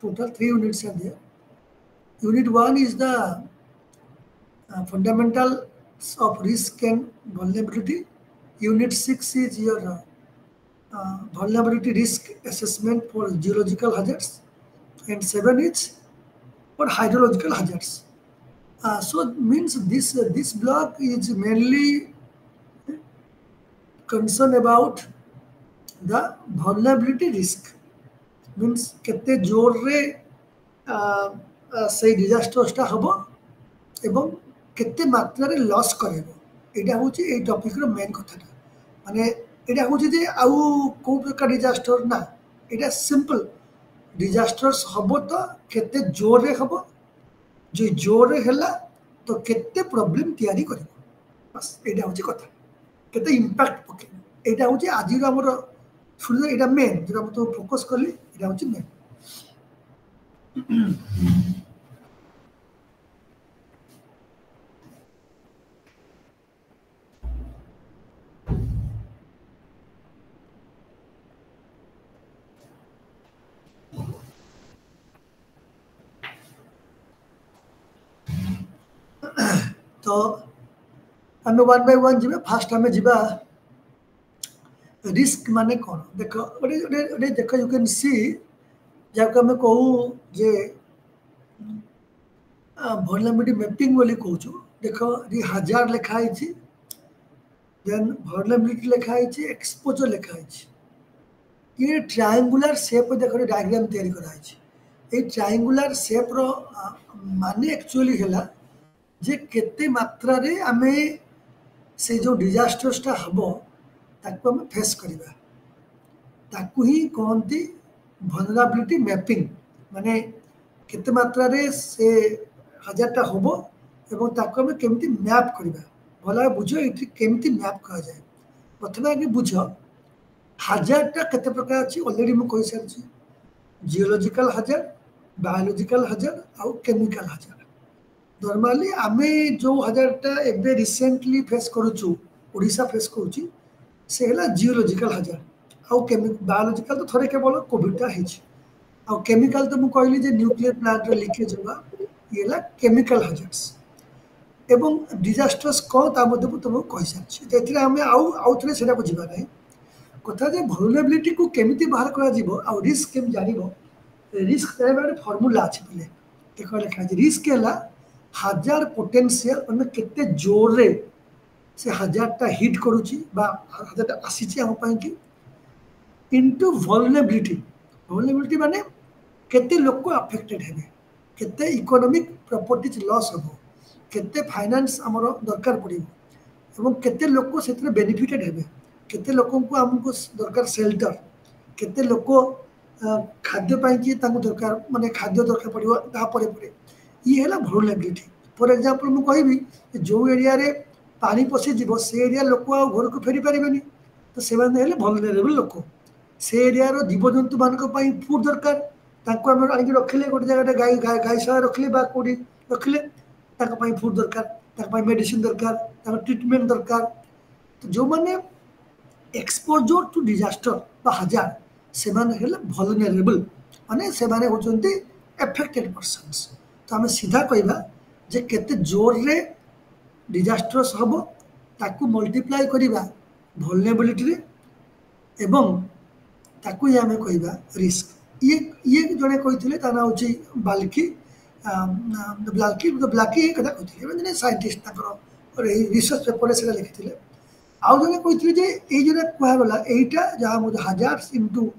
total 3 units are there. Unit 1 is the fundamentals of risk and vulnerability. Unit 6 is your vulnerability risk assessment for geological hazards, and 7 is for hydrological hazards. So means this block is mainly concerned about the vulnerability risk. Means केते जोर रे से डिजास्टर्सटा हबो एवं केते मात्रा रे loss करेबो एटा होची ए टॉपिक रो मेन कथाटा माने एटा होची जे आउ को प्रकार डिजास्टर ना एटा सिंपल डिजास्टर्स हबो तो केते जोर रे हबो जो जोर रे हला तो केते प्रॉब्लम तयारी करिबो बस एटा होची कथा केते इंपैक्ट पके एटा होची आजि रो हमर सुन एटा मेन जो हम तो फोकस करली एटा होची मेन तो हमें वन बाय वन जीवा फास्ट हमें जीवा रिस्क माने कौन देख देख यू कैन सी जब हमें कहूँ जे vulnerability मैपिंग बोली कहूँ देख ये 1000 लिखा है देन vulnerability लिखा है एक्सपोजर लिखा है ये ट्रायंगुलर शेप देख डायग्राम तैयारी करा है ये ट्रायंगुलर शेप रो माने एक्चुअली हैला जे केते मात्रा रे आमे से जो डिजास्टर्सटा हबो ताको हम फेस करिबा ताको ही कहंती vulnerability मैपिंग माने केते मात्रा रे से 1000टा हबो एवं ताको हम केमती मैप करिबा भला बुझो इति केमती मैप करा जाय प्रथमे आगे बुझो 1000टा केते प्रकार अछि ऑलरेडी म कहि सारछि जियोलॉजिकल hazard बायोलॉजिकल hazard आउ केमिकल hazard नॉर्मली आमे जो 1000टा एबे रिसेंटली फेस करूछु ओडिसा फेस करूछि से हला जियोलॉजिकल hazard आउ केमिकल बायोलॉजिकल तो थोड़े केवल कोविडटा हिच आउ केमिकल तो मु कहली जे न्यूक्लियर प्लांट रे लीकेज होगा येला केमिकल hazards एवं डिजास्टर्स को ता मध्ये तुम कहि सारछि तेथिरे हमें आउ थरे सेटा बुझिबा नै कथा जे vulnerability को केमिति बाहर करा जीवो आउ रिस्क केम जानिबो रिस्क तारे फार्मूला अछि पले देखो लिखा जे रिस्क हला 1000 पोटेंशियल अने केते जोर रे से 1000टा हिट करूची बा 1000टा आसीची हम पई कि इनटू vulnerability माने केते लोक को अफेक्टेड हेबे केते इकोनॉमिक प्रॉपर्टीज लॉस होबो केते फाइनेंस हमरो दरकार पड़िबो एवं केते लोक को सेतरे बेनिफिटेड हेबे केते लोक को हमको दरकार शेल्टर केते लोक खाद्य पई कि तांको दरकार माने खाद्य दरकार पड़िबो ता परे परे ये है vulnerability फॉर एग्जांपल मु कहबी जो एरिया रे पानी पसी जीवो से एरिया लोक घर को फेरी पारिबेनी तो से माने हेले vulnerable लोक से एरिया रो जीवजंतु मानक पई फूड दरकार तांको हम आनि रखले गोटे जगह गाय सारा रखले बा कोडी रखले तांको पई फूड दरकार तांको पई मेडिसिन दरकार तांको ट्रीटमेंट दरकार तो जो माने एक्सपोजर टू डिजास्टर बा हजार से माने हेले vulnerable माने से माने होचंती अफेक्टेड पर्सन्स तो हमें सीधा कहबा जे केते जोर रे डिजास्टर्स हबो ताकू मल्टीप्लाई करिबा vulnerability रे एवं ताकू ही हमें कहबा रिस्क ये जने कहिथिले ता ना होची बाल्की ब्लाकी कथा कहिथिले माने साइंटिस्ट ताकर रिसर्च पेपर से लिखिथिले आउ जने कहिथिले जे ए जने कहया गला एटा जहा मु hazards into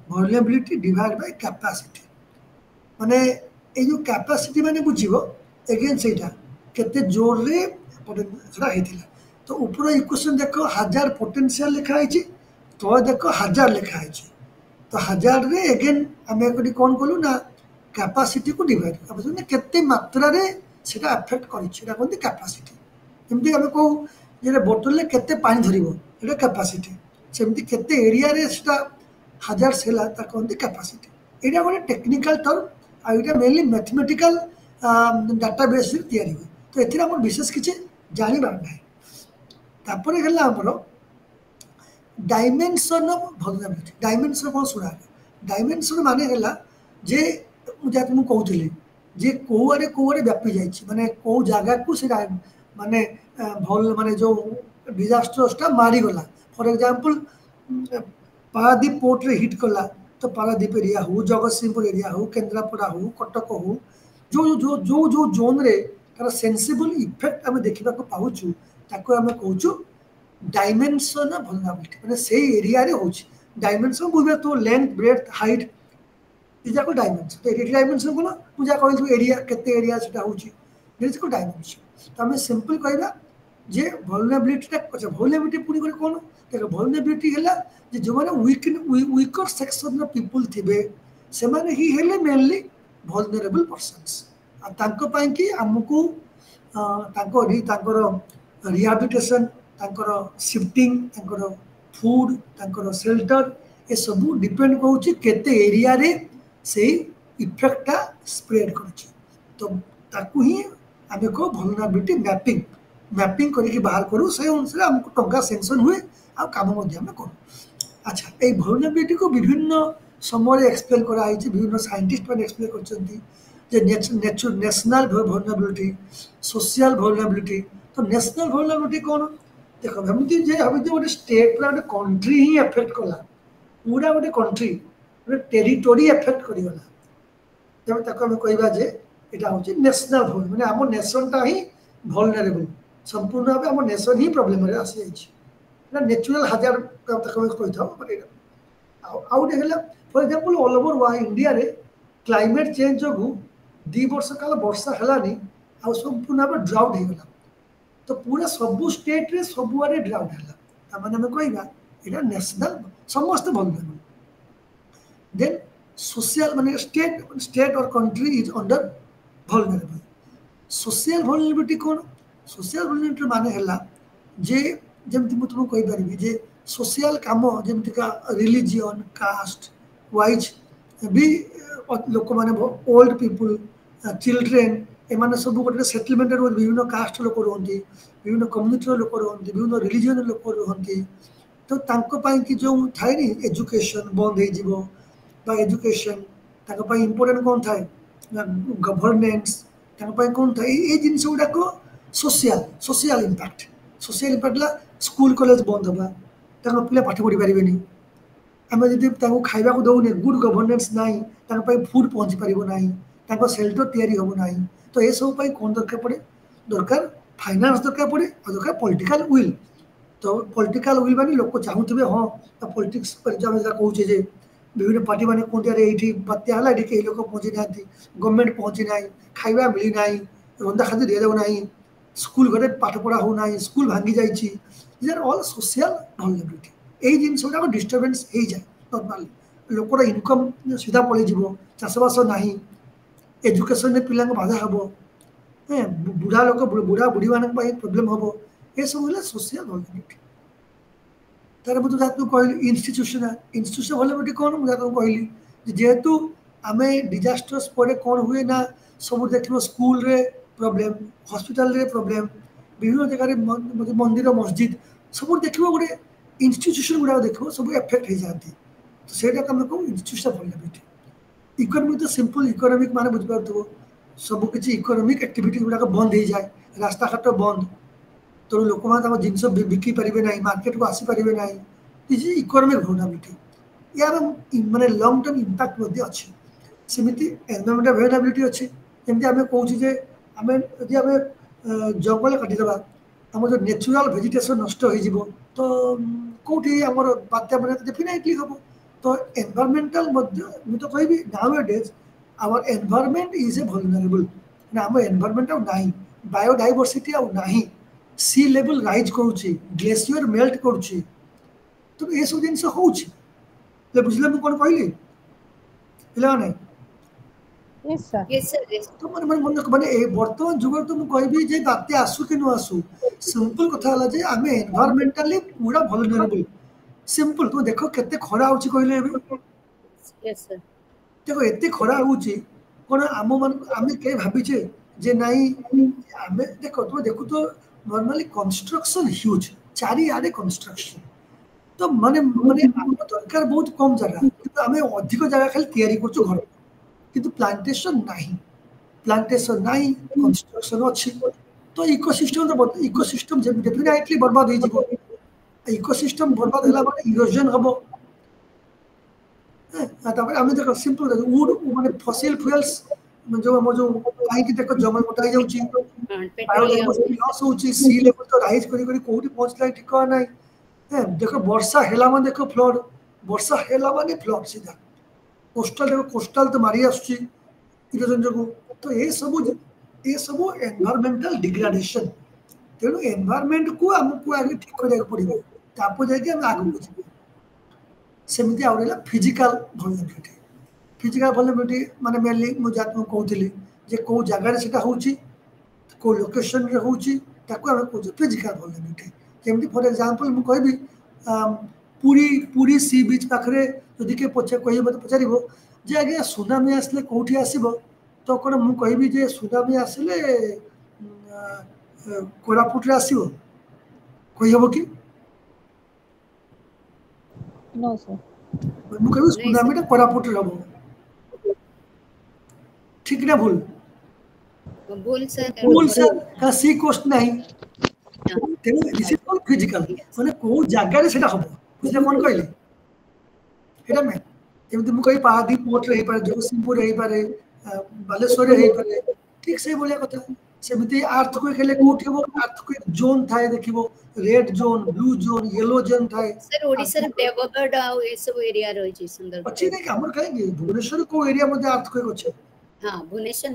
vulnerability divided by capacity माने ए जो कैपेसिटी माने बुझिबो अगेन सेटा केते जोर रे पोटेंशियल हेतिला तो ऊपर इक्वेशन देखो 1000 पोटेंशियल लिखा है तो देखो 1000 लिखा है तो 1000 रे अगेन हमें कोडी कोन कोलु ना कैपेसिटी को डिवाइड अब सुन केते मात्रा रे सेटा अफेक्ट करि छिरा कोन कैपेसिटी एमती हमें को जे बोतल ले केते पानी धरिबो एटा कैपेसिटी सेमती केते एरिया रे सेटा 1000 सेला ता कोन कैपेसिटी एटा कोन टेक्निकल टर्म आ एटा मेनली मैथमेटिकल डाटाबेस रे तयारी हो तो एथिरा हमर विशेष किछ जानि बार नै तापर हला हमरो डायमेंशन ऑफ vulnerability डायमेंशन को सुना डायमेंशन माने हला जे मुझे तुमको कहूली जे कोआड़े व्यापी जाइए माने को जगह को से माने भल माने जो डिजास्टर्सटा मारिगला फॉर एग्जांपल पारादीप पोर्ट रे हिट कला तो पारादीप एरिया हो जगतसिंहपुर एरिया हो केन्द्रापड़ा हो कटक हो जो जो जो जो जोन रे तार सेंसिबल इफेक्ट आम देखा पाऊँ ताको आम कहूँ डायमेंशन ऑफ वल्नरेबिलिटी माने से एरिया रे होची डायमेंशन बुझे तो लेंथ ब्रेथ हाइट इजाको डायमेंशन तो एरिया डायमेंशन कोन मुझे कहलु एरिया केते एरिया सेटा होची दिस को डायमेंशन तो हमें सिंपल कहबा जे वल्नरेबिलिटी ता अच्छा वल्नरेबिलिटी पूरी करे कोन देखो वल्नरेबिलिटी हैला जे जो माने वीकर सेक्शन ऑफ पीपल थिबे से माने ही हेले मेनली वल्नरेबल पर्सन्स आ तांको पई कि हमकु तांको तांकर रिहैबिलिटेशन तांकर शिफ्टिंग तांकर फूड तांकर शेल्टर ए सब डिपेंड करूची केते एरिया रे से इफेक्टटा स्प्रेड करूची तो ताकू ही आमे को वल्नरेबिलिटी मैपिंग मैपिंग करके बाहर करूँ से अनुसार हमको टंका सेंक्शन हुए आ काम मध्य आमे करूँ अच्छा ए वल्नरेबिलिटी को विभिन्न समय एक्सप्लेन कराई विभिन्न साइंटिस्ट मैंने एक्सप्लेन करछंती जे नेशनल वल्नरेबिलिटी सोशल वल्नरेबिलिटी तो नेशनल वल्नरेबिलिटी कौन देखो हमती जे हमती गोटे स्टेट पूरा गोटे कंट्री ही एफेक्ट कला पूरा गोटे कंट्री गोटे टेरिटोरी एफेक्ट करिगला तब तक हम कहबा जे एटा होची नेशनल वल्नरेबिलिटी माने हमर नेशनटा ही वल्नरेबल संपूर्ण भाव हम नेशन ही प्रॉब्लम रे आसी जाइए नेचुरल हजार तक कही था आउट है फॉर एग्जांपल ऑल ओवर वा इंडिया रे क्लाइमेट चेंज जो 2 वर्ष काल वर्षा हेलानी आ संपूर्ण भाव ड्राउट हो गला तो पूरा सबू स्टेट रे सबु आरे ड्राउट है माने हम कहबा एटा नेशनल समस्त वल्नरेबल देन सोशल माने स्टेट और country is under vulnerable social vulnerability cone social vulnerability माने हला जे जमती मु तुमको कहि परबी जे सोशल काम जमती का रिलीजन कास्ट वाइज भी लोक माने ओल्ड पीपल चिल्ड्रेन एमाने सब गोटे सेटलमेंट विभिन्न कास्ट लोक रहती विभिन्न कम्युनिटी लोक रहती विभिन्न रिलीजन लोक रहती तो तांको पाई कि जो थाए नी एजुकेशन बंद हो जिवो बा एजुकेशन तांको पाई इंपोर्टेंट कोन थाए गवर्नेंस तांको पाई कोन थाए ए जिंस गुडा को सोशल इंपैक्ट ला स्कूल कॉलेज बंद होगा तांको पिला पाठ पढ़ी पारिबेनी आमे जदि तांको खाइबा को दउने गुड गवर्नेंस नाही तांको पाई फूड पहुंची पारिबो नाही तांको शेल्टर तयारी होबो नाही तो ए सब पाई कोन दरकार पड़े दरकार फाइनेंस दरकार पड़े और दरकार पॉलिटिकल विल तो पॉलिटिकल विल माने लोक चाहूथिबे हां तो पॉलिटिक्स पर जमे जा कहूचे जे विभिन्न पार्टी माने कोन दिया रे एठी बात्या हला एठी के लोक पहुंची नाथि गवर्नमेंट पहुंची नाही खाइबा मिली नाही रंदा खाद्य दिया जाउ नाही स्कूल घरे पाठ पढ़ा हो नाही स्कूल भांगी जाइछि these are all social vulnerability ए जिंस गुडा डिस्टर्बेंस हो जाए नॉर्मली लोकर इनकम सीधा पड़े जीवो चाषबास नाही एजुकेशन में पिला बाधा हम बुढ़ा लोक बुढ़ा बुढ़ी मान प्रोब्लेम हम ये सब है सोशल वल्नरेबिलिटी तार मुझे जहाँ तुम कहली इंस्टीट्यूशन वल्नरेबिलिटी कौन मुझे तुमको कहली जेहेतु आम डिजास्टर्स पर कौन हुए ना सब देख स्कूल रे प्रॉब्लम हॉस्पिटल रे प्रॉब्लम विभिन्न जगह मंदिर मस्जिद सब देख गोटे इंस्टीट्यूशन गुड़ा देख सब एफेक्ट हो जाती तो सेटा आम कहूँ इंस्टीट्यूशन वल्नरेबिलिटी इकोनॉमिक तो सिंपल इकोनॉमिक माने बुझ पारथबो सब किसी इकोनॉमिक एक्टिविटी गुड़ा बंद हो जाए रास्ता घाट बंद तो लोक मैंने जिनस बिकी पारे ना मार्केट को आसी पारे ना दिस इज इकोनॉमिक वल्नरेबिलिटी यार माने लॉन्ग टर्म इंपैक्ट अच्छी सेमती एनवायरमेंटल वल्नरेबिलिटी अच्छी जमी आम कहूँ आम यदि आम जंगल काटिदेवा आम जो नेचुरल वेजिटेशन नष्ट हो तो कौटी आम बात्या मैंने डेफिनेटली हम तो एनवायरमेंटल मुझे तो कहि nowadays our environment is a vulnerable um environment आई बायोडाइवर्सिटी आई सी लेवल राइज करुच्ची ग्लेशियर मेल्ट करुच्ची तो ये सब जिन हो बुझे मुझे कौन कहली पे तो माने बर्तमान जुग तो मुझे कहबी बात्या आसू कि न आसू सिंपल कथा आम एनवायरमेंटाली पूरा वल्नरेबल सिंपल तुम देख केते खरा होची कहले देखो एते खरा होची कोन आम मन आम के भाबीचे जे नाई आम देखो तुम देखु तो नॉर्मली कंस्ट्रक्शन ह्यूज चारि आडे कंस्ट्रक्शन तो माने माने दरकार बहुत कम जगह किंतु आम अधिक जगह खाली तैयारी करछु घर किंतु प्लांटेशन नहीं कंस्ट्रक्शन अच्छी तो इकोसिस्टम तो इकोसिस्टम डेफिनेटली बर्बाद हो जीवो इकोसिस्टम बर्बाद होला माने इरोजन हबो तापर आमे देखो सिंपल वुड माने फॉसिल फ्यूल्स जो हम जो काई कि देखो जंगल कटाई जाउची पेट्रोलियम लॉस होची सी लेवल तो राइज करी करी कोठी पहुंचला ठिकाना नहीं देखो वर्षा हेला माने देखो फ्लड वर्षा हेला माने फ्लड सीधा कोस्टल देखो कोस्टल तो मारी आसुची इरोजन जो तो ये सब एनवायरमेंटल डिग्रेडेशन तेणु एनवायरमेंट को आमको आगे ठीक करिया पड़िबो तापर जाके हम आगु बुझिबो सेमिति आउरेला फिजिकल वल्नरेबिलिटी माने मेनली मु जात मु कहउतिली जे को जगह रे सेटा होउची को लोकेशन रे होउची ताको हम कहउची फिजिकल वल्नरेबिलिटी जेमति फॉर एग्जांपल मु कहबी पूरी सी बीच पाखरे जदि के पछे कहि मते पचारिबो जे आगे सुनामी आसले कोठी आसीबो तो कोन मु कहबी जे सुनामी आसले कोरापुट रे आसीबो कहि हबो कि नो सर मु कहबी सुनामी टा कोरापुट रे हबो ठीक ना भूल सर का सी कोस्ट नहीं तेनु दिस इज ऑल फिजिकल माने को जागा रे सेटा हबो बुझले कोन कहले एटा मैं जेमति मु कहि पादी पोर्ट रे पारे जगतसिंहपुर रे पारे बालेश्वर रे पारे ठीक से बोलिया कथा सेमति अर्थक्वेक हेले कोठी हबो अर्थक्वेक जोन थाए देखिबो red zone blue zone yellow zone थाए सर ओडिसा रे डेवलप्ड आ ए सब एरिया रहि छी सुंदर अछि नै हमर कहि भुवनेश्वर को एरिया मध्ये अर्थक्वेक अछि हां भुवनेश्वर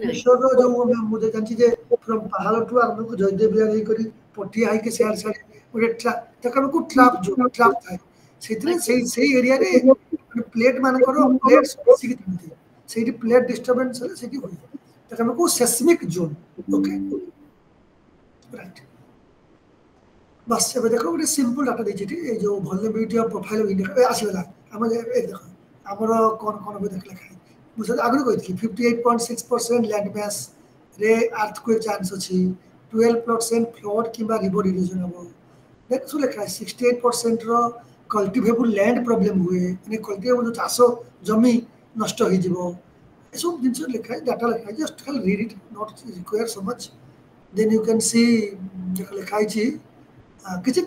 जो मुझे जानछि जे फ्रॉम पहाड़ टू आरंभ को जयदेव बिहार करी पटिया है के शेयर शेयर ओरे तकर को ट्रैप जो ट्रैप थाए सेतरे सेही एरिया रे प्लेट मान करो प्लेट सिकित होती सेही प्लेट डिस्टरबेंस है सेही होई तकर को सेस्मिक जोन ओके राइट बस अब देखो ଗୋଟେ सिंपल डाटा देछि ए जो vulnerability of profile of India आसीला हम ए देखो हमर कोन कोन भी देखला खाई मुझे आगु कहि 58.6% लैंड मास रे अर्थक्वेक चांस अछि 12% फ्लड किबा रिवर इरोजन हो देखो लेखा 68% रो कल्टिवेबल लैंड प्रॉब्लम हुए माने कल्टिवेबल जो चासो जमी नष्ट हो जिवो एसो जिंस लेखा डाटा लेखा जस्ट खाली read it not require so much then you can see देखो लेखा छी किछि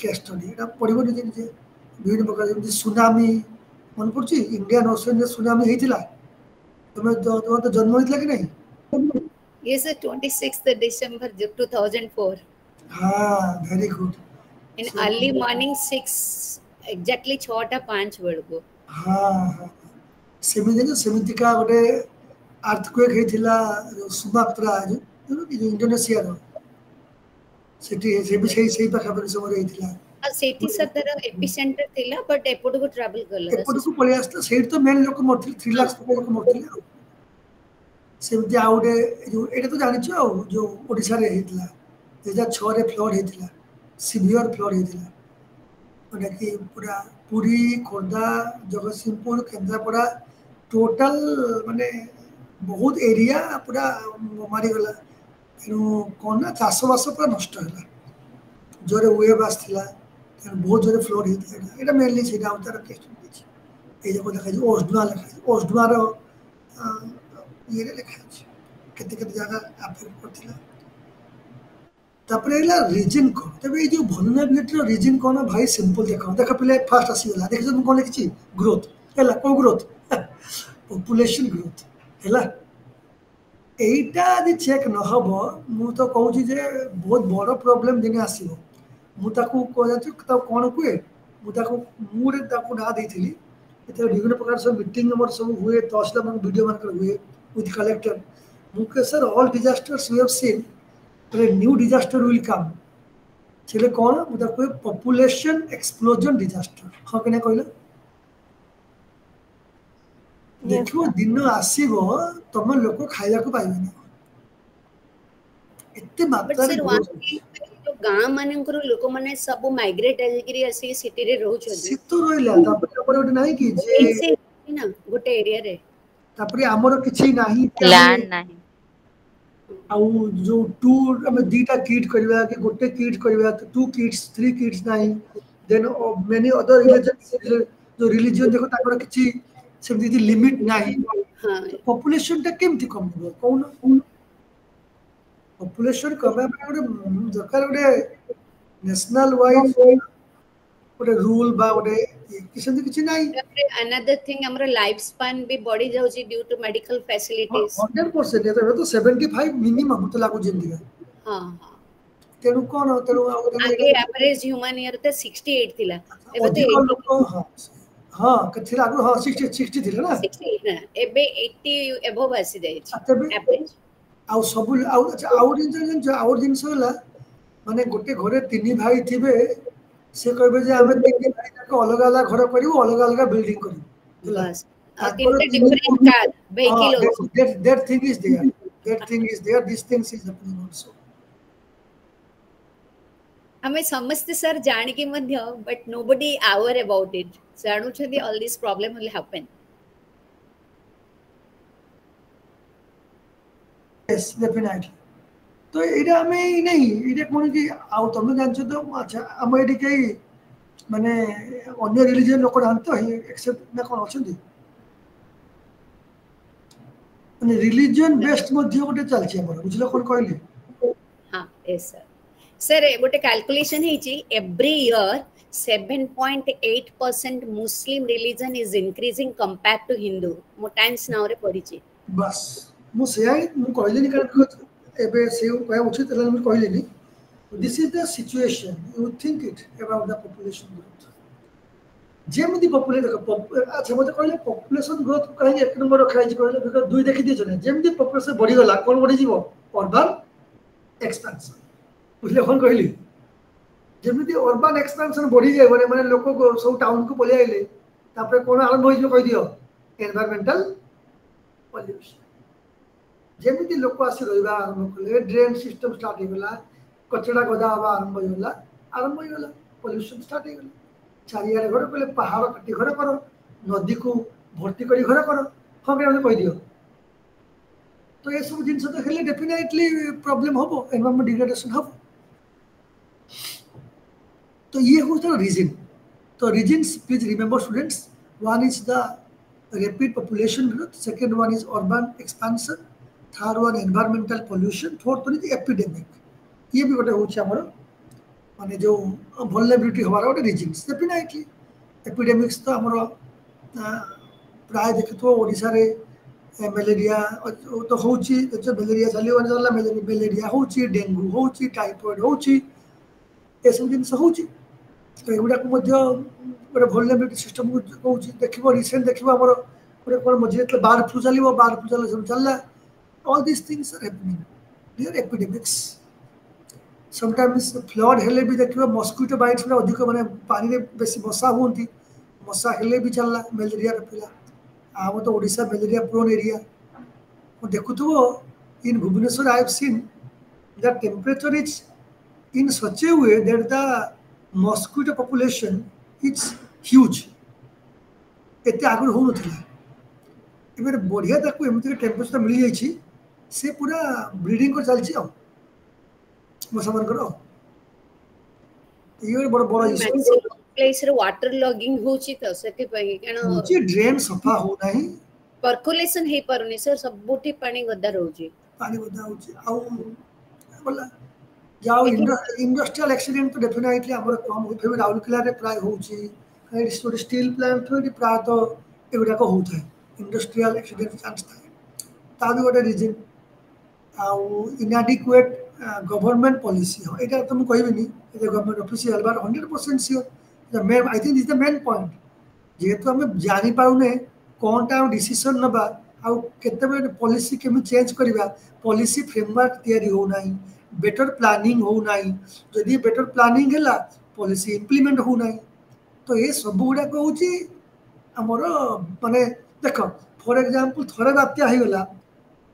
केस स्टडी एटा पढिबो नि जे विभिन्न प्रकार जे सुनामी मन पड़छि इंडियन ओशन जे सुनामी हेतिला तुम तो जन्म होइतला कि नहीं ये सर 26th December 2004 हां very good in early morning 6 exactly 6:05 बेलको हां सेमिति का गोटे अर्थक्वेक हेतिला सुमात्रा जो इंडोनेशिया रो सेठी पाखा पर समय हेतिला सेठी सर एपिसेंटर थिला बट एपोड को ट्रैवल करला एपोड को पळे आस्ता सेठ तो मेन लोक मरथि 3 लाख लोक मरथि सेमति आउडे जो एटा तो जानि छ जो ओडिसा रे हेतिला 2006 रे फ्लड हेतिला सिवियर फ्लड हेतिला ओटा कि पूरा पुरी खोर्धा जगतसिंहपुर केंद्रापड़ा टोटल माने बहुत एरिया पूरा मारी गला तेनु कोन ना चाषबास पूरा नष्ट होला जोरे वेव आस्थिला बहुत जोरे फ्लड हेतिला एटा मेनली सेटा उतार टेस्ट दिछि ए जे को देखा जे ओस्डुआ रो ये लिखा अछि केते केते जगह अफेक्ट करथिला तापरे ला रीजन को तबे ए जो वल्नरेबिलिटी रो रीजन कोन भाई सिंपल देखो पहले फास्ट आसी होला देखि जो कोन लिखछि ग्रोथ हैला को ग्रोथ पॉपुलेशन ग्रोथ हैला एटा दि चेक न हबो मु तो कहू छी जे बहुत बड़ प्रॉब्लम दिने आसीबो मु ताकू को जाति त कोन कुए मु ताकू मुरे ताकू ना देथिली एते विभिन्न प्रकार सब मीटिंग नंबर सब हुए तहसील मन वीडियो मन कर हुए विथ कलेक्टर मुके sir all disasters we have seen but a new disaster will come चले कौन मतलब कोई पॉपुलेशन एक्सप्लोजन डिजास्टर हाँ कहने कहला देखो दिन आसीबो तम लोक खाइला को पाइबेनी एते मात्रा जो गां मानकर लोक माने सब माइग्रेट आलिकरी आसी सिटी रे रहउ छ सितो रोइला तापर गोटे नाही कि जे ना गोटे एरिया रे तापर हमर किछि नाही लैंड नाही आउ जो टू हम दीटा किट करबा कि गोटे किट करबा तो 2 किट्स 3 किट्स नाही देन मेनी अदर रिलीजन जो रिलीजन देखो ताकर किछि सेमती किसी लिमिट नाही हाँ पॉपुलेशन टा केमती कम हो कोन पॉपुलेशन कम गोटे दरकार गोटे नेशनल वाइज गोटे रूल बा गोटे किसी किसी नाही another thing हमरो लाइफ स्पैन भी बढ़ी जाउची ड्यू टू मेडिकल फैसिलिटीज 100% ये तो 75 मिनिमम तो लागू जिंदगी हाँ हाँ तेणु कौन तेणु आगे एवरेज ह्यूमन ईयर तो 68 थिला एबे अधिक तो लोक हाँ हाँ कथि लागू हाँ 60 थिले ना 68 ना एबे 80 एबव आसी जाई तबे एवरेज आउ सब आउ अच्छा आउ जिनस होला माने गोटे घरे तीन भाई थिबे से कहबे जे हमें तीन भाई जाक अलग अलग घर करिवो अलग अलग बिल्डिंग करिवो बस तीनटा डिफरेंट कार व्हीकल होची that thing is there this things is happening also हमें समझते सर जान के मध्य but nobody aware about it जानु छथि all this problem will happen yes definitely तो एटा हमें नहीं एटा कोन कि आउ तुम जानछ तो अच्छा हम एटी के माने अन्य रिलीजन लोक जानतो एक्सेप्ट ना कोन अछंती माने रिलीजन बेस्ड मध्य गोटे चलछि हमर बुझलो कोन कहली हां यस सर सर गोटे कैलकुलेशन हेची every year 7.8% Muslim religion is increasing compare to Hindu मो टाइम्स नाउ रे पढिछि बस मु सेयाई मु कहलिनी कारण एबे से कहया उचित तला मु कहलिनी this is the situation you think it about the population growth जेमति पॉपुलेशन अच्छा मते कहले पॉपुलेशन ग्रोथ कहीं एक नंबर रखा है कहले बिकॉज़ दुई देखि दियो ने जेमति पॉपुलेशन बढ़ी गला कोन बढ़ी जीवो अर्बन एक्सपेंशन बुझले कोन कहली जेमति अर्बन एक्सपेंशन बढ़ी जाय माने लोक को सब टाउन को पले आइले तापर कोन आरंभ होई जो कह दियो एनवायरमेंटल पॉल्यूशन जेमति लोक आसी रहिबा आरंभ कले ड्रेन सिस्टम स्टार्ट हो गला कचरा गदा हवा आरंभ हो गला पॉल्यूशन स्टार्ट हो गला चारियारे घर कले पहाड़ काटी घर करो नदी को भर्ती करी घर करो हम कह दियो तो ये सब जिन तो खेले डेफिनेटली प्रॉब्लम हो एनवायरमेंट डिग्रेडेशन हो तो ये होता है रीजन तो reasons please remember students one is the rapid population growth second one is urban expansion third one environmental pollution fourth one is epidemic ये भी गोटे होछि हमर माने जो वल्नरेबिलिटी हमारा गोटे रीजन्स डेफिनेटली एपिडेमिक्स तो हमर प्राय देखतो ओडिसा रे मलेरिया तो होची तो मलेरिया चली वन जाला मलेरिया होची डेंगू होची टाइफॉइड होची ए सब जिन होची तो एगुडा को मध्य गोटे वल्नरेबिलिटी सिस्टम को कहूची देखिबो रिसेंट देखिबो हमर गोटे कोन मझे बार्ड फ्लू चलिबो बार्ड फ्लू चले सब चलला all these things are happening they are epidemics sometimes flood हेले भी देखिबो मस्किटो बाइट्स में अधिक माने पानी रे बेसी मशा होंती मशा हेले भी चलला मलेरिया रे पिला आम तो ओडिसा मलेरिया प्रोन एरिया को देखुथबो in Bhubaneswar I have seen the temperature is in such a way that the mosquito population is huge एते आगु हो नथिला एबे बढ़िया ताकू एमति टेंपरेचर मिल जाई छी से पूरा ब्रीडिंग को चलछि आ मसमन करो ये बड़ बड़ इशू प्लेस रे वाटर लॉगिंग होछि त सेति पई केन जी ड्रेन सफा हो नाही पर्कुलेशन हे परनी सर सबुठी पानी गदा रहउछि पानी गदा होछि आ बोला जाओ इंडस्ट्रियल एक्सीडेंट तो डेफिनेटली हमर कम हो फेर राउरकेला रे प्राय होछि कहीं स्टील प्लांट थोड़ी प्राय तो एगुडा को होता है इंडस्ट्रियल एक्सीडेंट चांस था ता भी गोटे रीजन आउ इनएडिक्वेट गवर्नमेंट पॉलिसी हो एटा तो म कहबिनी ए गवर्नमेंट ऑफिशियल बार 100% sure the main I think is the main point जेहेतु हम जानि पाउने कोनटा डिसीजन नबा आउ केते पॉलिसी केमि चेंज करबा पॉलिसी फ्रेमवर्क तयारी हो नाही बेटर प्लानिंग हो नाही जदि बेटर प्लानिंग हैला पॉलिसी इंप्लीमेंट हो नाही तो ये सब गुडा कहूची हमर माने देखो फॉर एग्जांपल थोड़े बात्या हो गला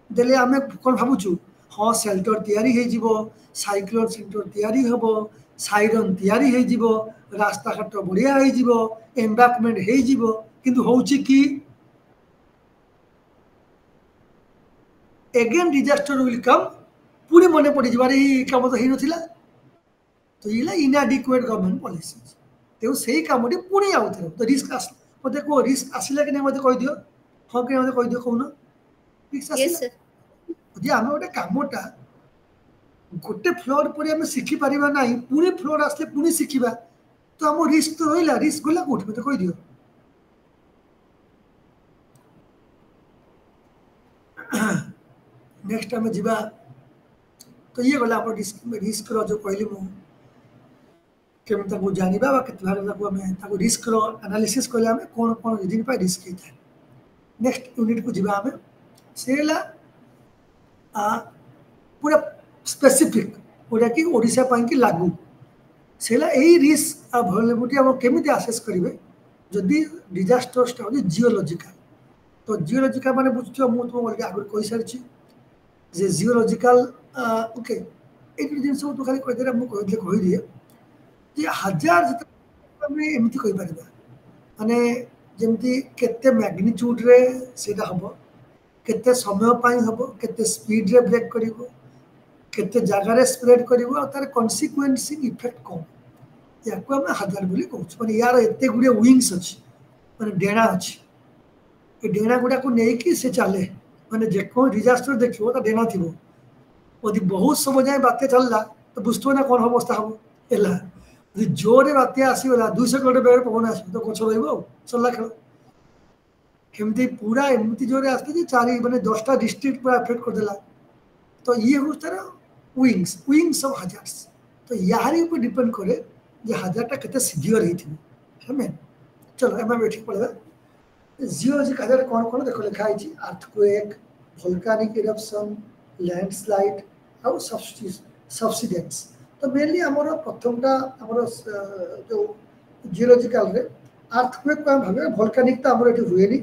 देले हमें कोन भाबुछु हां शेल्टर तयारी हे जिवो साइक्लोन सेंटर तयारी हबो साइरन तयारी हे जिवो रास्ता घाट बढ़िया हे जिवो एम्बैंकमेंट हे जिवो किंतु होउची कि अगेन डिजास्टर विल कम पूरे मने पड़ी जबारे काम तो ही नथिला तो इला इनएडिक्वेट गवर्नमेंट पॉलिसीज तेउ सेही कामडी पुणी आउथरे तो रिस्क मते को रिस्क आसिला कि नहीं मते कहि दियो हाँ कि मते कहि दियो कहून रिस्क yes आसिला sir जे आमे गोटे कामटा गोटे फ्लोर पर आमे शिखि परिबा नाही पुनी फ्लोर आसले पुनी शिखिबा तो आम रिस्क तो रहिला रिस्क गला कोठी मते कहि दियो नेक्स्ट आमे जिबा तो ये गला आप रिस्क रो जो कहली मु केम ताको जानिबा बा केते भार ताको आमे ताको रिस्क रो एनालिसिस करले आमे कोन कोन रीजन पा रिस्क हिता नेक्स्ट यूनिट को जिबा आमे सेला पूरा स्पेसिफिक पूरा कि ओडिशा पाई कि लागू सेला एही रिस्क आ वल्नरेबिलिटी हम केमिति असेस करिवे जदि डिजास्टर स्टार्ट जियोलॉजिकल तो जियोलॉजिकल माने बुझियो मु तुम अलगे आगु कहि सारछि जे जियोलॉजिकल ओके एक दिन सब तो खाली कहि देरा मु कहि दिए जे हजार जते हम एमिति कहि परिबा माने जेमति केते मैग्नीट्यूड रे सेटा हबो केते समय पाई हबो केते स्पीड रे ब्रेक करिवो केते जगह रे स्प्रेड करिवो आ तार कॉन्सिक्वेंस इफेक्ट कोन याको हम हजार बोली कहूछ माने यार एते गुडे विंग्स अछि माने डेणा अछि ए डेणा गुडा को नै कि से चले माने जे को डिजास्टर देखिवो त डेणा थिवो ओदि बहुत समय जाय बाते चलला तो बुझतो ना कोन अवस्था हबो एला जे जोरे बाते आसीगला 200 किलोमीटर बेग पवन आसी तो कोछ रहइबो चलला खेल केमती पूरा एमती जोरे आस्ते जे चारि माने 10टा डिस्ट्रिक्ट पूरा अफेक्ट कर देला तो ये हो तार विंग्स ऑफ हजार्स तो यारी ऊपर डिपेंड करे जे हजारटा केते सिवियर हेथिबो हमें चलो एमा बैठी पड़े जियोलॉजी का कौन कौन देखो लिखा है अर्थक्वेक वोल्केनिक इरप्शन लैंडस्लाइड और सब्सिडेंट्स तो मेनली आमर प्रथमटा आमर जो जियोलॉजिकल रे अर्थक्वेक को हम भाबे वोल्केनिक तो आमर एठी हुएनी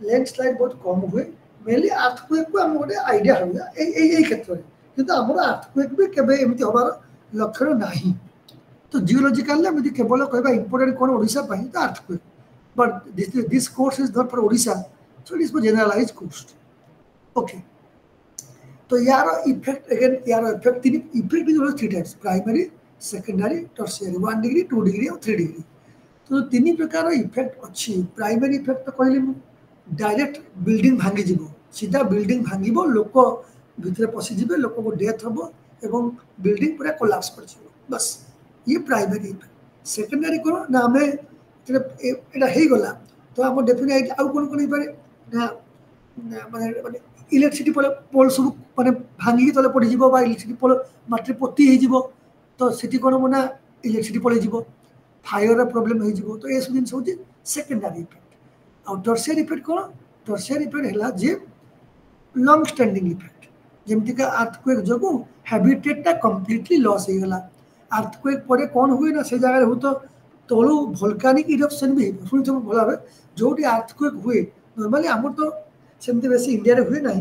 लैंडस्लाइड बहुत कम हुए मेनली अर्थक्वेक को हम गोटे आइडिया हबा एई क्षेत्र में किंतु आमर अर्थक्वेक भी केबे एमिति हबार लक्षण नाही तो जियोलॉजिकल एमिति केवल कहबा इंपोर्टेंट कोन ओडिसा पई तो earthquake but this course is not for Odisha, so it is for generalized course. Okay. So यार effect again यार effect effect is also 3 types primary, secondary, tertiary 1 degree, 2 degree और 3 degree. तो तीन प्रकार effect अच्छी primary effect तो कहली मु डायरेक्ट बिल्डिंग भांगी जीवो सीधा बिल्डिंग भांगीबो लोक भितर पसि जीवे लोक को डेथ हबो एवं बिल्डिंग पूरा कोलैप्स कर जीवो बस ये प्राइमरी इफेक्ट सेकेंडरी कोन ना हमें এটা হয়ে গলা তো আমার ডেফিনেট আউ কোন কোন পারে না মানে মানে ইলেকট্রিসিটি পোল সব মানে ভাঙি তলে পড়ি যাব বা ইলেকট্রিসিটি পোল মাটি পতি হয়ে যাব তো সেটি কোন মনে ইলেকট্রিসিটি পড়ে যাব ফায়ার প্রবলেম হয়ে যাব তো এই সব জিনিস হচ্ছে সেকেন্ডারি ইফেক্ট আর টারসিয়ারি ইফেক্ট কোন টারসিয়ারি ইফেক্ট হলা যে লং স্ট্যান্ডিং ইফেক্ট যেমতি কা আর্থকুয়েক যোগু হ্যাবিটেটটা কমপ্লিটলি লস হয়ে গলা আর্থকুয়েক পরে কোন হুই না সেই জায়গায় হতো तलू भोल्कानिक इरप्शन भी शुणी तुम भल भाव जो अर्थक्वेक हुए नॉर्मली आम तो सेमती बेस इंडिया हुए ना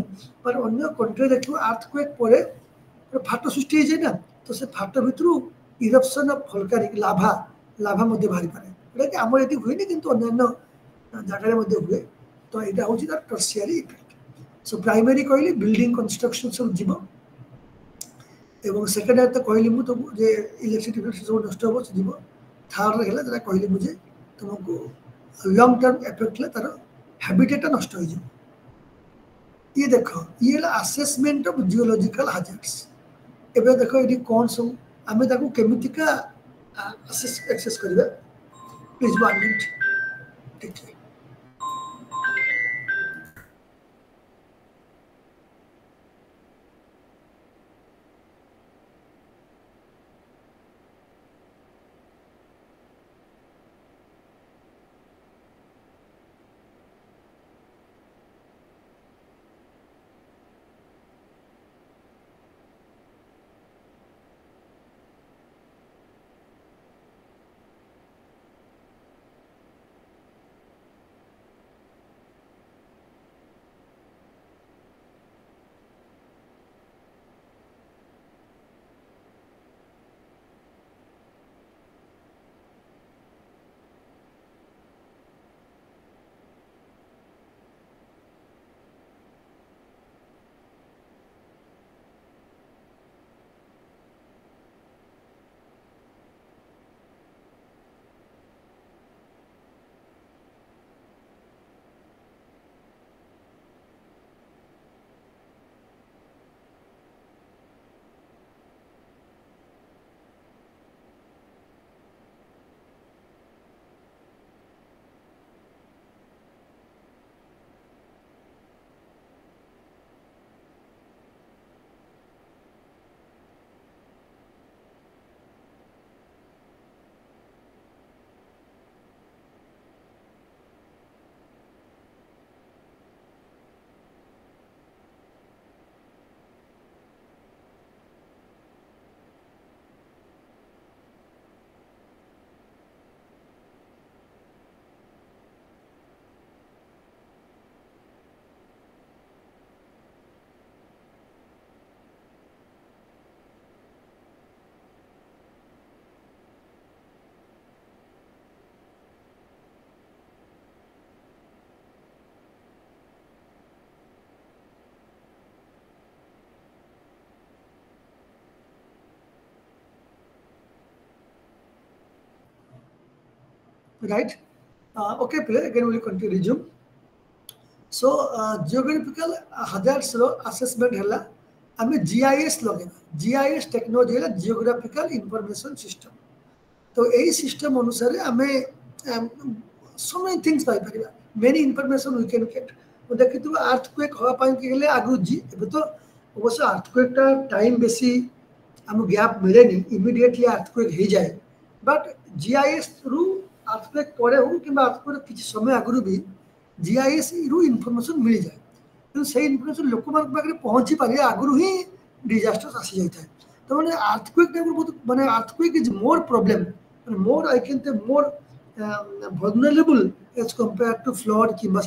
पर अन्य कंट्री देखो अर्थक्वेक पर फाट सृष्टि हो जाए ना तो से फाट भितर इरप्शन ऑफ भोल्कानिक लाभा लाभा बाहरी पाए जोटा कि आम ये हुए कि अन्य जगह हुए तो यहाँ हूँ तार टर्सियरी इफेक्ट सो प्राइमरी कहली बिल्डिंग कंस्ट्रक्शन सब जीव एवं सेकेंडरी तो कहली मुझे इलेक्ट्रिसिटी सब नष्ट हम से जीव थर्ड है जरा कहली मुझे तुमको लॉन्ग टर्म इफेक्ट तार हैबिटेट नष्ट हो ये देख ये असेसमेंट ऑफ जियोलॉजिकल हाजार्ड्स एबे देखो ये कौन सब आम केमितिका एक्सेस करिबा प्लीज 1 मिनट ठीक है right? Okay, play again. We'll continue resume. So geographical hazards रो assessment है ला हमें GIS लगेगा GIS टेक्नोलॉजी है जियोग्राफिकल इंफॉर्मेशन सिस्टम तो यही सिस्टम अनुसार हमें so many things pi परिबा many information we can get तो देखि तो अर्थक्वेक होगा पाई के लिए आगु जी ଏବେ तो अवश्य अर्थक्वेक टा टाइम बेसी हम गैप मिले नहीं इमीडिएटली अर्थक्वेक हो जाए बट GIS थ्रू अर्थक्वेक परे हो कि अर्थक्वेक किसी समय आगु भी GIS रु इनफॉरमेशन मिल जाए तो सही इनफॉरमेशन लोक मान पाखे पहुंची पारे आगु ही डिजास्टर आसी जाए तो माने अर्थक्वेक टा बहुत माने earthquake is more problem more I can say more vulnerable as compared to flood किंबा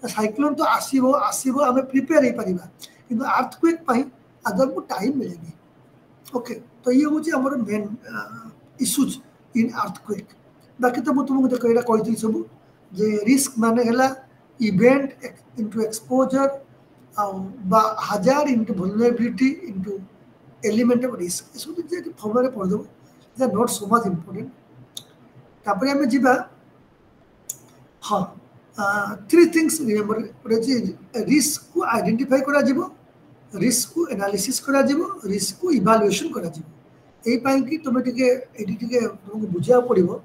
साइक्लोन तो आसीबो आसीबो हमें प्रिपेयर हे परिबा किंतु अर्थक्वेक पई अदर को टाइम मिलेगी ओके तो ये होची हमर मेन इश्यूज इन अर्थक्वेक बाकी तो मु तुमको देखो एटा कहती सब जे रिस्क माने हला इवेंट इनटू एक्सपोजर बा हजार into vulnerability into element of risk इसको जे फॉर्म रे पढ़ दो that not so much important तापर हमें जीवा हाँ थ्री थिंग्स रिमेंबर रिस्क को आइडेंटिफाई करा जीवो रिस्क को एनालिसिस करा जीवो रिस्क को इवैल्यूएशन करा जीवो एई पाई कि तुम टिके एडी टिके तुमको बुझिया पड़िबो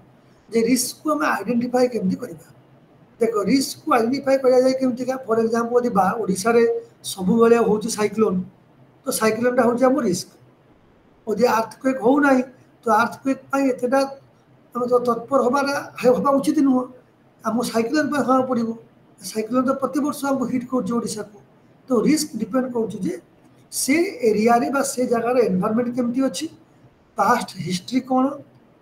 जे रिस्क को हम आइडेंटिफाई केमति करबा देखो रिस्क को आइडेंटिफाई करा जाय केमति का फॉर एग्जांपल यदि ओडिसा रे सब बेले होची साइक्लोन तो साइक्लोन टा होची हम रिस्क ओदि अर्थक्वेक हो नाही तो अर्थक्वेक पाई एतेटा हम तो तत्पर हवा उचित नुह आम साइक्लोन पर हाँ पड़ो साइक्लोन तो प्रति वर्ष हमको हिट करोडिशा को तो रिस्क डिपेंड कर से एरिया रे बा से जगार एनवायरनमेंट केमती अच्छी पास्ट हिस्ट्री कौन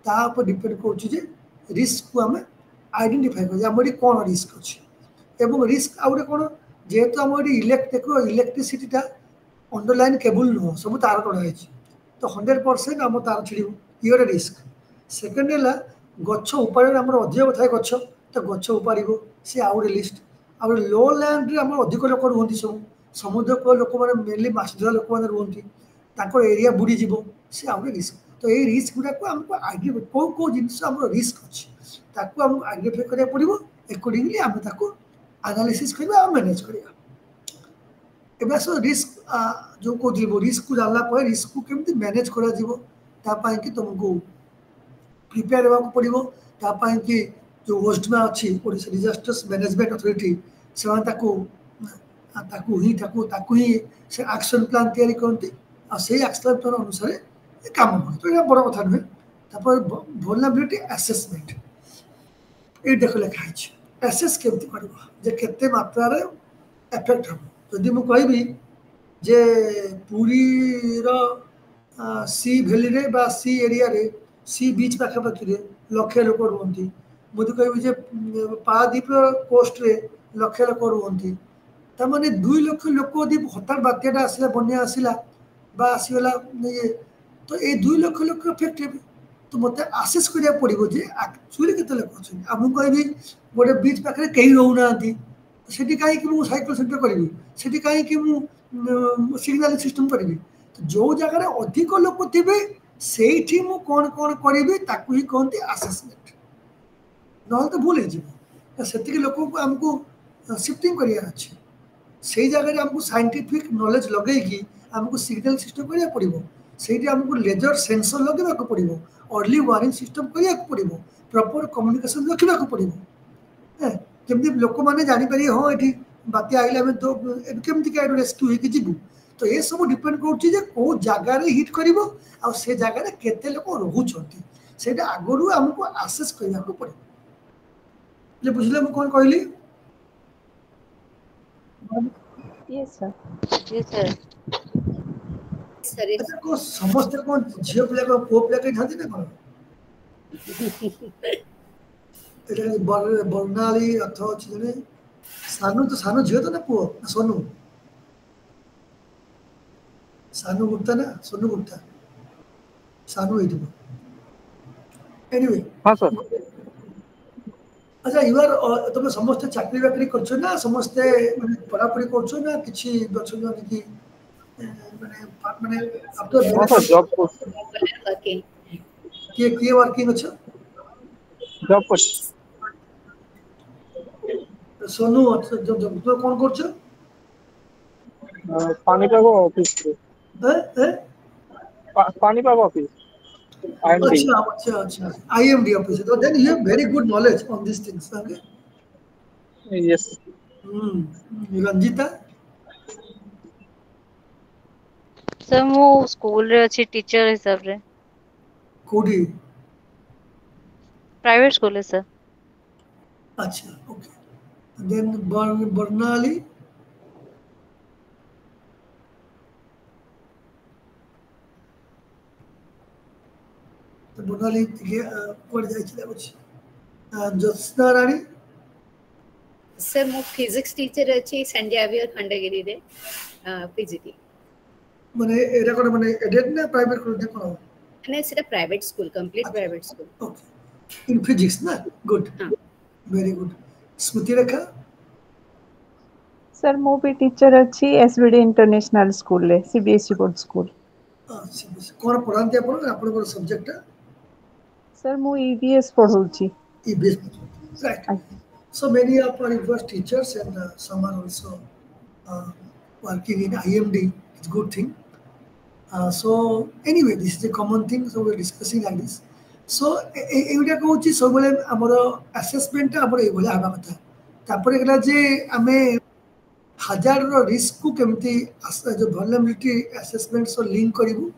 तापर डिपेंड कर रिस्क को आम आइडेंटिफाई कर कौन रिस्क अच्छी एवं रिस्क आउे कौन जेहेतु आम देख इलेक्ट्रिसिटीटा अंडरलाइन केबल नुह सब तार टणाई तो 100% आम तार छिड़ू ये गोटे रिस्क सेकेंड है गच उपाड़ आम अधिक थाए गच तो गच उपाड़ सी आउ लिस्ट आउ लो लैंड आम अधिक लोक रुहति सब समुद्र कूल लोक मैंने मेनली माछ धरा लोक मैंने रुहति एरिया बुड़ीज सी आउ रिस्क तो ये रिस्क गुड़ाक आमको आइडेंटिफाई कौ जिनस रिस्क अच्छी आम आइडेंटिफाई करा पड़ो एकॉर्डिंगली आम एनालिसिस करवा मैनेज करवा एबे सो रिस्क जो कहते रिस्क को जानला रिस्क को केमती मैनेज करा कि तुमको प्रिपेयर होगा पड़ो तापाई कि जो ओस्डमा अच्छी ओडिशा डिजास्टर्स मैनेजमेंट अथॉरिटी से से एक्शन प्लान तैयारी करती से एक्शन प्लान अनुसार काम तो ये बड़ कथा नुहे तापर वल्नरेबिलिटी असेसमेंट ये देख लिखाई एसेस केमती करबो जे केते मात्रा रे इफेक्ट हम जदि मु कहबी जे पुरी रो सी वैली रे बा सी एरिया रे सी बीच पाखापाखि लक्षे लोक रुहति मुझे कह पारादीप कोस्ट रे लक्षे लोक रुहति तमाने 2 लाख लोक यदि हठात बात्याटा आसला बन्या आसला बा आसीगला ये तो ये 2 लाख लोक इफेक्ट हे तो मत आसेस करिया पड़ो जे एक्चुअली केते लोक अछि आम कहबी गोटे बीच पाखे कहीं रोना सेठी कहीं कि साइक्लोन सेंटर करी सेठी कहीं कि सिग्नल सिस्टम करी तो जो जगह अधिक लोक थे से कौन कौन करी ही कहते आसेसमेंट ना तो भूल से लोक को आमको शिफ्टिंग करार अच्छे से जगह आमको साइंटिफिक नॉलेज लगे आमको सिग्नल सिस्टम करा पड़ो से आमको लेजर सेंसर लगे पड़ो अर्ली वार्निंग सिस्टम करा पड़ो प्रॉपर कम्युनिकेशन रखा पड़ो केमती लोक मैंने जापर हाँ ये बात्या आइले तो केमती रेस्क्यू हो तो ये सब डिपेंड कौ जगार हिट कर से जगार केते लोक रोचती से आगु आमको आसेस करने पड़े बुझे मुझे कौन कहली समस्त कौन झील पिला पुओ पिला कहीं था ना कौन बर्णाली अर्थ अच्छे सानू तो सानू झील तो ना पुओ सोनू सानू गुप्ता ना सोनू गुप्ता सानू एनीवे हां सर अच्छा युआर तुम समस्त चाकरी बाकरी करछो ना समस्त माने पढ़ा पढ़ी करछो ना किछि बच्चो जानि कि माने अब तो हां सर जॉब को वर्किंग के वर्किंग अच्छा जॉब पर सोनू तो कौन करछ Panipat office Panipat office IMD अच्छा IMD office. So then you have very good knowledge on these things. Okay. Yes Ranjita sir मु स्कूल रे अछि टीचर हिसाब रे कोडी प्राइवेट स्कूल है सर अच्छा ओके देन बर्नाली तो बर्नाली के पड़ जाय छै कुछ ज्योत्सना रानी सर मो फिजिक्स टीचर अछि सेंट जेवियर खंडगिरी रे पीजीटी माने एरा कोन माने एडेड ना प्राइवेट कोन कोन ने सेटा private school complete private school okay in physics ना गुड हां वेरी गुड स्मृति रेखा सर मो भी टीचर अच्छी एसबीडी इंटरनेशनल स्कूल ले सीबीएसई बोर्ड स्कूल कोन पढ़ांते आपण आपण को सब्जेक्ट सर मो EVS पढ़ौची EBS right so many of our university teachers and some are also working in IMD it's a good thing so anyway this is a common thing so we're discussing like this so एउडा कहूची सब बेले हमर assessment हमर ए भले हबा कथा तापर एकला जे हमें हजार रो रिस्क को केमती जो वल्नरेबिलिटी असेसमेंट सो लिंक करिवु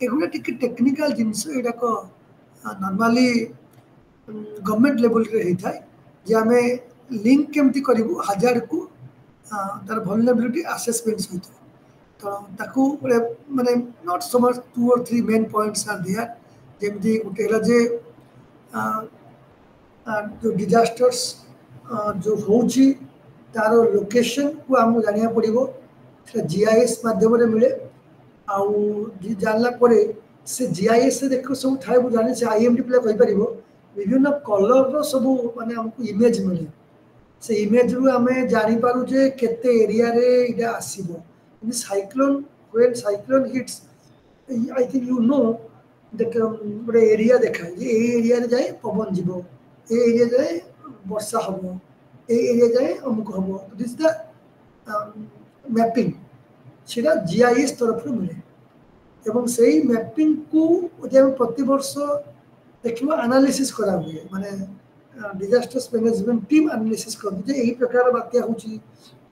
एगुला टिक टेक्निकल जिंस एडा को नॉर्मली गवर्नमेंट लेवल रे हेता जे हमें लिंक केमती करिवु हजार को तार वल्नरेबिलिटी असेसमेंट सहित तो ताकू माने not so much 2 or 3 main points are there जेमती उटेला जे जो डिजास्टर्स जो होची तारो लोकेशन को हम जानिया पड़िबो से जीआईएस माध्यम रे मिले आउ जी जानला परे से जीआईएस से देखो सब थाय बु जानि से आईएमडी प्ले कहि परिबो विभिन्न कलर रो सब माने हमको इमेज मिले से इमेज रु हमें जानि पारु जे केते एरिया रे इडा आसीबो in cyclone when cyclone hits I think you know that बड़े एरिया देखाय जे ए एरिया रे जाय पवन जीवो ए एरिया जाय वर्षा हबो ए एरिया जाय अमुक हबो दिस द मैपिंग सेटा जीआईएस तरफ रो मिले एवं सेही मैपिंग को जे प्रति वर्ष देखिबो एनालिसिस करा हुए माने डिजास्टर्स मैनेजमेंट टीम एनालिसिस कर जे एही प्रकार बात्या होची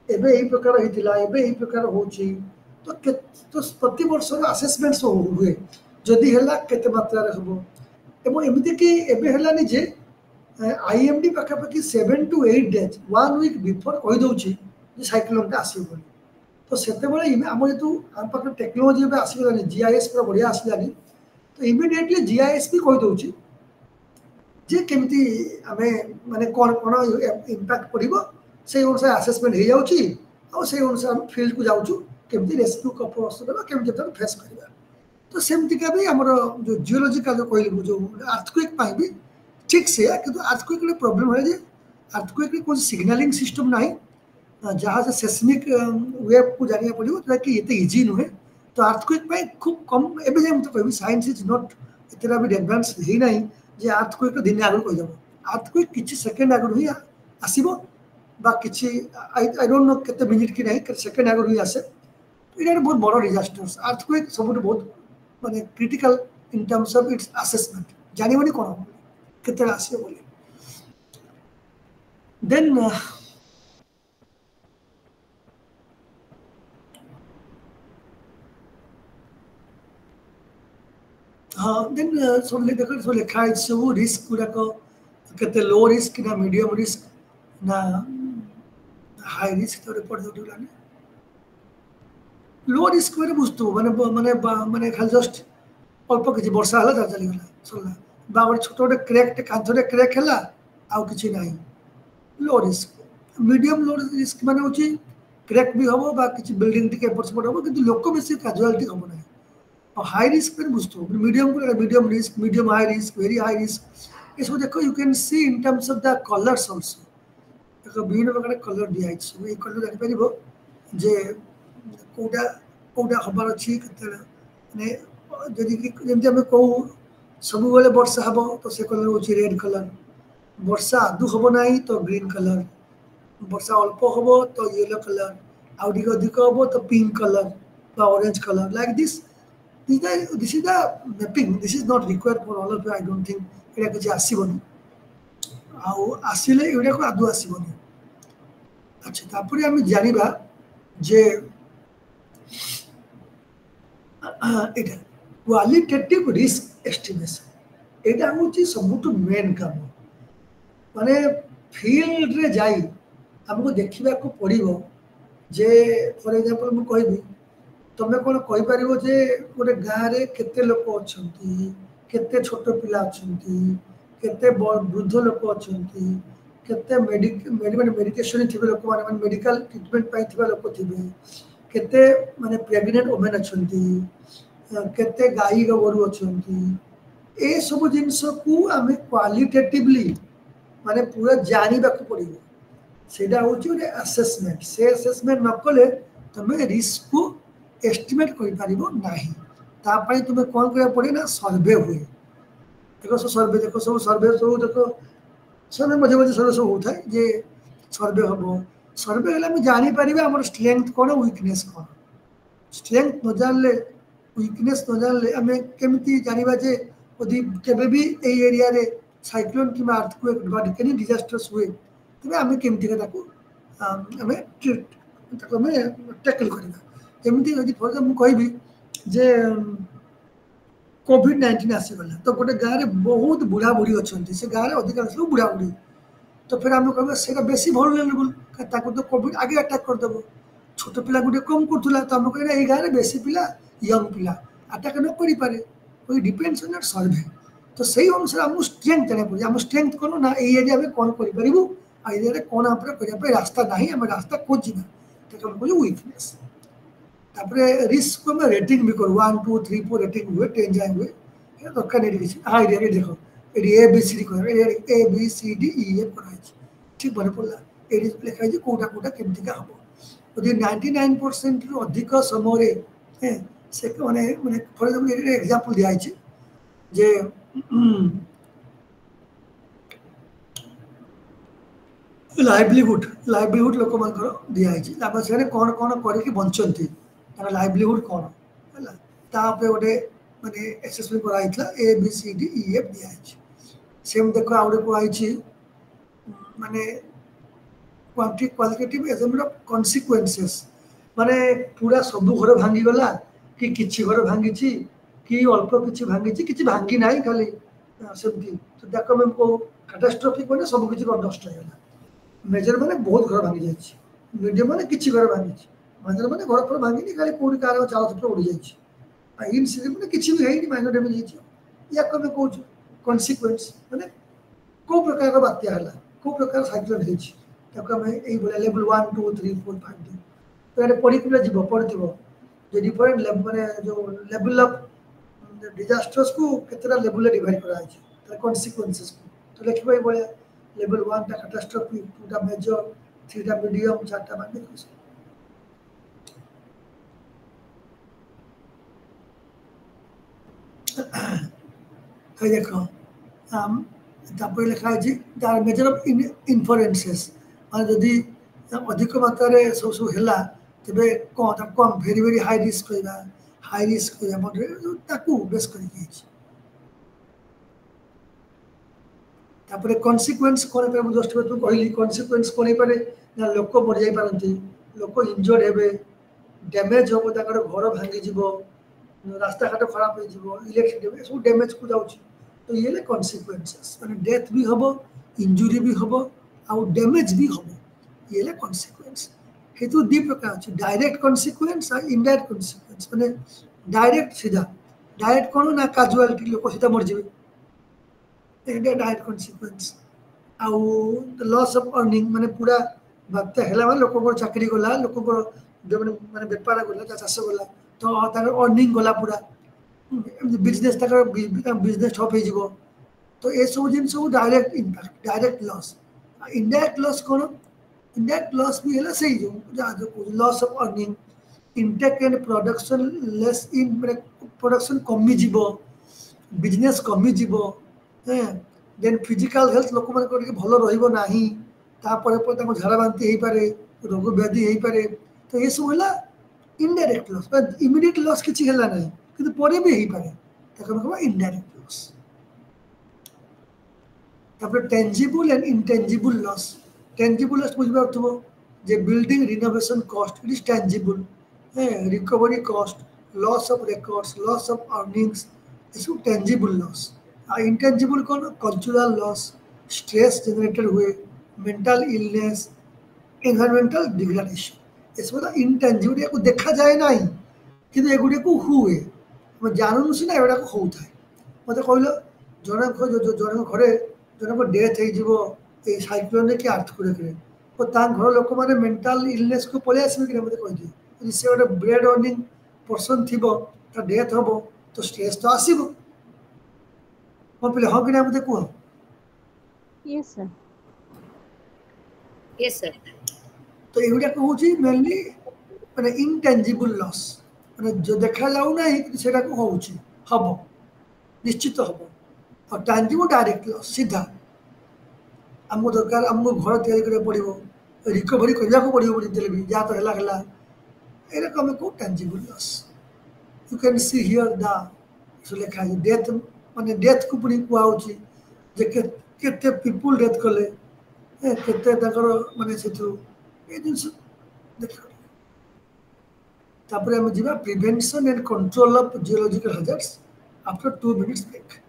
एबे एही प्रकार हितिला एबे एही प्रकार होची तो प्रति वर्ष असेसमेंट सो हुए जदि हला केते मात्रा रे हबो एवं एमिति कि एबे हलानी जे आईएमडी पाखापाखि 7 to 8 days 1 week बिफोर कहि दउची जे साइक्लोन ता आसी बोली तो सेते बेले हम जेतु हम पाख टेक्नोलॉजी बे आसी गलानी जीआईएस पर बढ़िया आसीलानी तो इमीडिएटली जीआईएस भी कहि दउची जे केमती हमें माने कोन कोन इंपैक्ट पड़िबो से अनुसार असेसमेंट हे जाउची और से अनुसार हम फील्ड को जाउचू केमती रेस्क्यू कपस देबा केमती त फेस करबा तो सेमती का भी हमर जो जियोलॉजिकल जो कहली जो अर्थक्वेक पाई भी ठीक से किंतु अर्थक्वेक रे प्रॉब्लम है जे अर्थक्वेक रे कोन सिग्नलिंग सिस्टम नाही जहां से सेस्मिक वेव को जानिया पड़िबो ताकि एते इजी नुहे तो अर्थक्वेक पाई खूब कम एबे जे हम तो कहबी साइंस इज नॉट इतना भी एडवांस हे नाही जे अर्थक्वेक दिन आगु कहि जाबो अर्थक्वेक किछि सेकंड आगु ही आसीबो बा किछि आई डोंट नो केते मिनिट कि नाही सेकंड आगु ही आसे इटा बहुत बड़ डिजास्टर्स अर्थक्वेक सबुट बहुत माने critical in terms of its assessment जानिबोनी कोन केते आसे बोली देन हाँ देन सब ले देखो सब लिखा है सब रिस्क गुडा को केते लो रिस्क ना मीडियम रिस्क ना हाई रिस्क तो रिपोर्ट दोलानी लो रिस्क में बुझतो माने खाली जस्ट अल्प किछि वर्षा हला ता चली गला सरला बावर छोटे क्रैक कांथरे क्रैक हला आउ किछि नाही low risk medium low risk माने होची क्रैक भी हबो बा किछि बिल्डिंग टिके पछपड़ हबो किंतु लोक बेसी कैजुअलिटी हबो नाही और हाई रिस्क में बुझतो medium risk medium high risk very high risk इसको देखो you can see in terms of the colours also देखो विभिन्न प्रकार कलर दिया है सब ए कलर जानि परिबो जे कोडा कोडा हबार अछि केते माने जदि कि जेमति हम कहू सब बेले वर्षा हबो तो से कलर होछि रेड कलर वर्षा आदु हम ना तो ग्रीन कलर, वर्षा अल्प हम तो येलो कलर, आउट अधिक हम तो pink colour orange colour like this. This is the mapping. This is not required for all of you. I don't think এটা কিছু আসিবনি ଆଉ ଆସିଲେ ଏଗୁଡ଼ାକୁ ଆଦୌ ଆସିବନି. ଆଚ୍ଛା ତାପରେ ଆମେ ଜାଣିବା ଯେ এটা କ୍ୱାଲିଟେଟିଭ ରିସ୍କ ଏଷ୍ଟିମେସନ এটা ହେଉଛି ସବୁଠୁ ମେନ୍ କାମ. ମାନେ ଫିଲ୍ଡରେ ଯାଇ ଆମକୁ ଦେଖିବାକୁ ପଡ଼ିବ ଯେ ଫର ଏକ୍ଜାମ୍ପଲ ମୁଁ କହିବି ତମେ କ'ଣ କହିପାରିବ ଯେ ଗୋଟେ ଗାଁରେ କେତେ ଲୋକ ଅଛନ୍ତି, କେତେ ଛୋଟ ପିଲା ଅଛନ୍ତି, କେତେ ବୃଦ୍ଧ ଲୋକ ଅଛନ୍ତି, କେତେ ମାନେ ମେଡିକେସନ ଥିବେ ଲୋକମାନେ, ମାନେ ମେଡିକାଲ ଟ୍ରିଟମେଣ୍ଟ ପାଇଁ ଥିବା ଲୋକ ଥିବେ, କେତେ ମାନେ ପ୍ରେଗନେଣ୍ଟ ଓମେନ୍ ଅଛନ୍ତି, କେତେ ଗାଈ ଗୋରୁ ଅଛନ୍ତି, ଏସବୁ ଜିନିଷକୁ ଆମେ କ୍ୱାଲିଟେଟିଭଲି ମାନେ ପୁରା ଜାଣିବାକୁ ପଡ଼ିବ. ସେଇଟା ହେଉଛି ଗୋଟେ ଆସେସମେଣ୍ଟ. ସେ ଆସେସମେଣ୍ଟ ନ କଲେ ତମେ ରିସ୍କକୁ एस्टिमेट नहीं. तापाई तुम्हें कौन करा पड़े ना सर्वे हुए. देखो सब सर्वे देखो सब सर्वे सब देखो सर्वे मझे मझे सर्वे सब होता है जे सर्वे हम सर्वे हेला हम जानी परिबे हमर स्ट्रेंथ कोन वीकनेस कोन. स्ट्रेंथ न जानले वीकनेस न जानले हमें केमिति जानिबा जे यदि केबे भी ए एरिया रे साइक्लोन कि अर्थक्वेक बा केनी डिजास्टर्स हुए तबे हमें केमिति का ताको हमें टैकल करबा. एमती यदि फर एग्जाम्पल कहबी जे कोविड-19 आसीगला तो गोटे गाँव में बहुत बुढ़ा बुढ़ी अच्छा से गाँव में अधिकांश लोग बुढ़ा बुढ़ी तो फिर आम कह से बेसी भलरेबल तो कोविड आगे अटैक करदेव. छोट पिला गोटे कम करूला तो आम कह गाँव में बेसी पिला यंग पिला अटैक न करे कोई डिपेंड्स ऑन सर्वे. तो सही अनुसार आमको स्ट्रेंथ जाना पड़े. आम स्ट्रेंथ कौन ना एरिया में कौन करूँ एरिया कौन आप करने रास्ता ना आम रास्ता खोजना तो वीकनेस. तापरे रिस्क को मैं रेटिंग भी करूँ 1 2 3 4 रेटिंग हुए 10 जाए हुए दरकार नहीं किसी. हाँ एरिया देखो ये ए बी सी डी कर A B C D E F कराई ठीक मन पड़ा एरिया लिखाई कौटा कौटा केमतिका हम यदि 99% रु अधिक समय से माने माने फॉर एग्जांपल एग्जांपल दिया जे लाइवलीहुड लोक मानकर दिया से कौन कौन करके बंचती लाइवलीहुड कौन है तापे गोटे माने एसेसमेंट कराइला A B C D E F दिया सेम देखो आ गए कहुई माने क्वालिटेटिव एसेसमेंट ऑफ कॉन्सिक्वेंसेस माने पूरा सब घर भांगी गला कि किछि घर भांगी कि अल्प किछि भांगी ना खाली सेमती तो देखो मैं को कैटास्ट्रोफिक माने सब किछि नष्ट हो गला. मेजर माने बहुत घर भांगी जाए मीडियम माने किछि घर भांगी माइनर माने घर पर भांगी खाली कोडी कार चाल छत्र उड़ी जाए इन सीजन माने किछि भी हेनी माइनर डैमेज होई या कमे कहू कॉन्सिक्वेंस माने को प्रकार बात्या हला को प्रकार साइक्लोन होई ताको हमें एई बोला लेवल 1 2 3 4 5 डी तो एने पड़ी कुला जीव पड़थिबो जे डिफरेंट लेवल माने जो लेवल ऑफ डिजास्टर्स को केतरा लेवल रे डिवाइड करा है तार कॉन्सिक्वेंसेस को तो लिखबो ए बोला लेवल 1 टा कैटास्ट्रोफिक 2 टा मेजर 3 टा मीडियम 4 टा माइनर कई देखो लिखा है तार मेजर ऑफ इन्फरेन्सेस माने जदि अधिक मात्रा सब सब है तेरे कौन कम भेरी भेरी हाई रिस्क बेस कर कॉन्सिक्वेंस कौन जस्ट कहली कॉन्सिक्वेंस कौन ना लोक मर जाई पारंती लोक इंजर्ड हेबे डैमेज हो घर भांगी जीव रास्ता घाट खराब हो इलेक्ट्रिक सब डैमेज को जाउची तो ये कॉन्सिक्वेंसेस माने डेथ भी हम इंजुरी भी हम आउ डैमेज भी हम ये कॉन्सिक्वेंस हेतु दी प्रकार अच्छे डायरेक्ट कॉन्सिक्वेंस और इनडायरेक्ट कॉन्सिक्वेंस माने डायरेक्ट सीधा डायरेक्ट कौन ना काजुआलिटी लोक सीधा मर जाए डायरेक्ट कॉन्सिक्वेंस आउ लॉस ऑफ अर्निंग माने पूरा बात्या है माने लोक चाकरी गला लोक माने बेपार गला चाष गला तो अर्निंग गला पूरा बिजनेस बिजनेस ठप हो तो ये सब जिन direct impact direct loss. Indirect loss कौन इनडायरेक्ट लॉस भी है सही जो loss of earning intake and production less in production कमी जीव बिजनेस कमी जीव देन फिजिकल हेल्थ लोक मान भल रही झाड़ा बांति हो पारे रोग व्याधि हो पारे तो ये सब है इनडायरेक्ट लॉस इमिडिएट लॉस किसी है ना कि पर भी हो पारे कह इनडायरेक्ट लॉस तापर tangible and intangible loss tangible loss बुझ पाथबो जे building renovation cost it is tangible recovery cost loss of records loss of earnings is tangible loss intangible कौन कल्चरल लॉस स्ट्रेस जनरेटेड हुए मेंटल इलनेस एनवायरमेंटल डिग्रेडेशन इसमें तो intangible को देखा जाए ना कि एगुड़ी को हुए मैं जानू सीना एगुड़ा को होता है मत कहल जन घरे जन को डेथ हो साइक्लोन कि आर्थक्वेक तो घर लोक मैंने मेंटल इलनेस को पलि आसवे कि मत कही से गोटे ब्रेड अर्निंग पर्सन थी डेथ हम तो स्ट्रेस तो आसब हाँ पे हाँ कि मत कह Yes, sir. Yes, sir. तो एगुड़ा हूँ मेनली मैंने इनटेंजिबल लॉस मैंने जो देखा जाऊ ना से हम निश्चित हम और टांजिबल डायरेक्ट लॉस सीधा आमको दरकार आमको घर तैयारी पड़ो रिकवरी करने को पड़ो भी जहाँ तो है ये आम कौ tangible loss you can see here the लिखा है डेथ माने डेथ को पुणी कहुच्छी केते पीपुल डेथ कले केते माने से जिन देख तापर आम जा prevention and control of geological hazards after 2 minutes break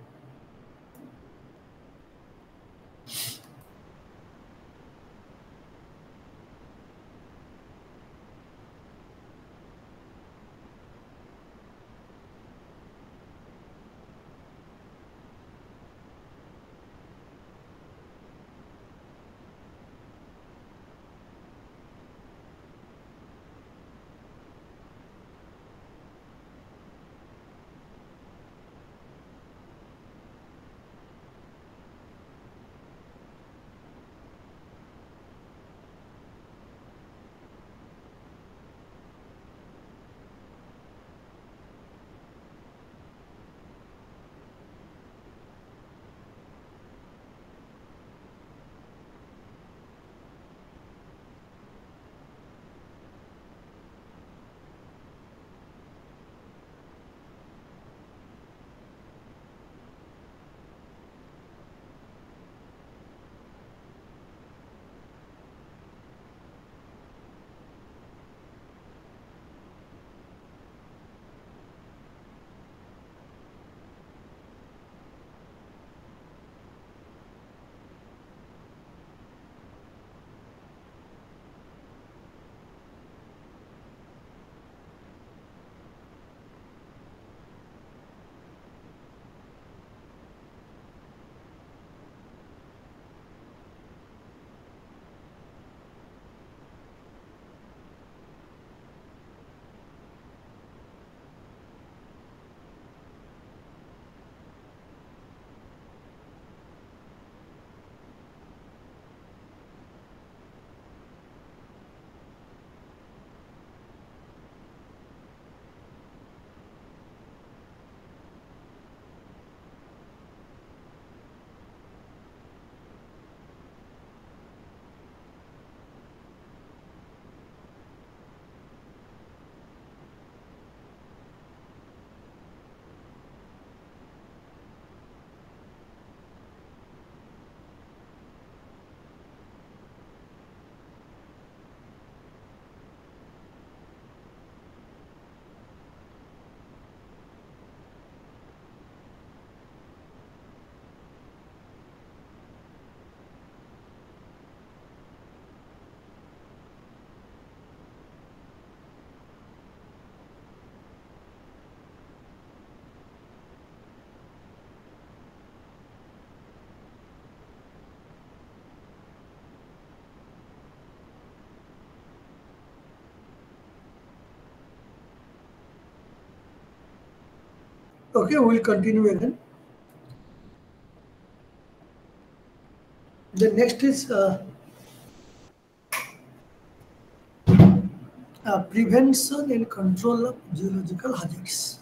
Okay, we'll continue again. The next is prevention and control of geological hazards.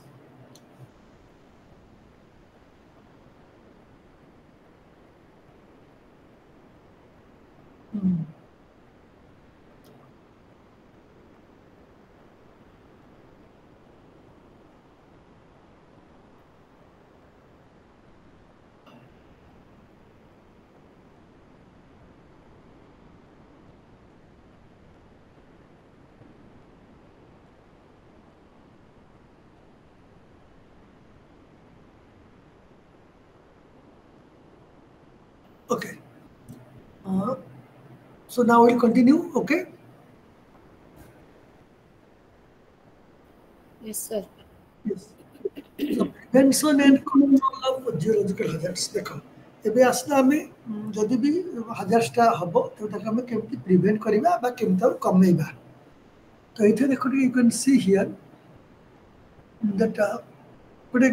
Okay. So now we'll continue. Okay. Yes, sir. Yes. So prevention and control of geological hazards. देखो ଏବେ ଆସିଲା ଆମେ ଯଦି ବି ହାଜାର୍ସଟା ହବ ତ ତାକୁ ଆମେ କେମିତି ପ୍ରିଭେଣ୍ଟ କରିବା ବା କେମିତି ତାକୁ କମେଇବା ତ ଏଇଥିରେ ଦେଖ you can see here that ଗୋଟେ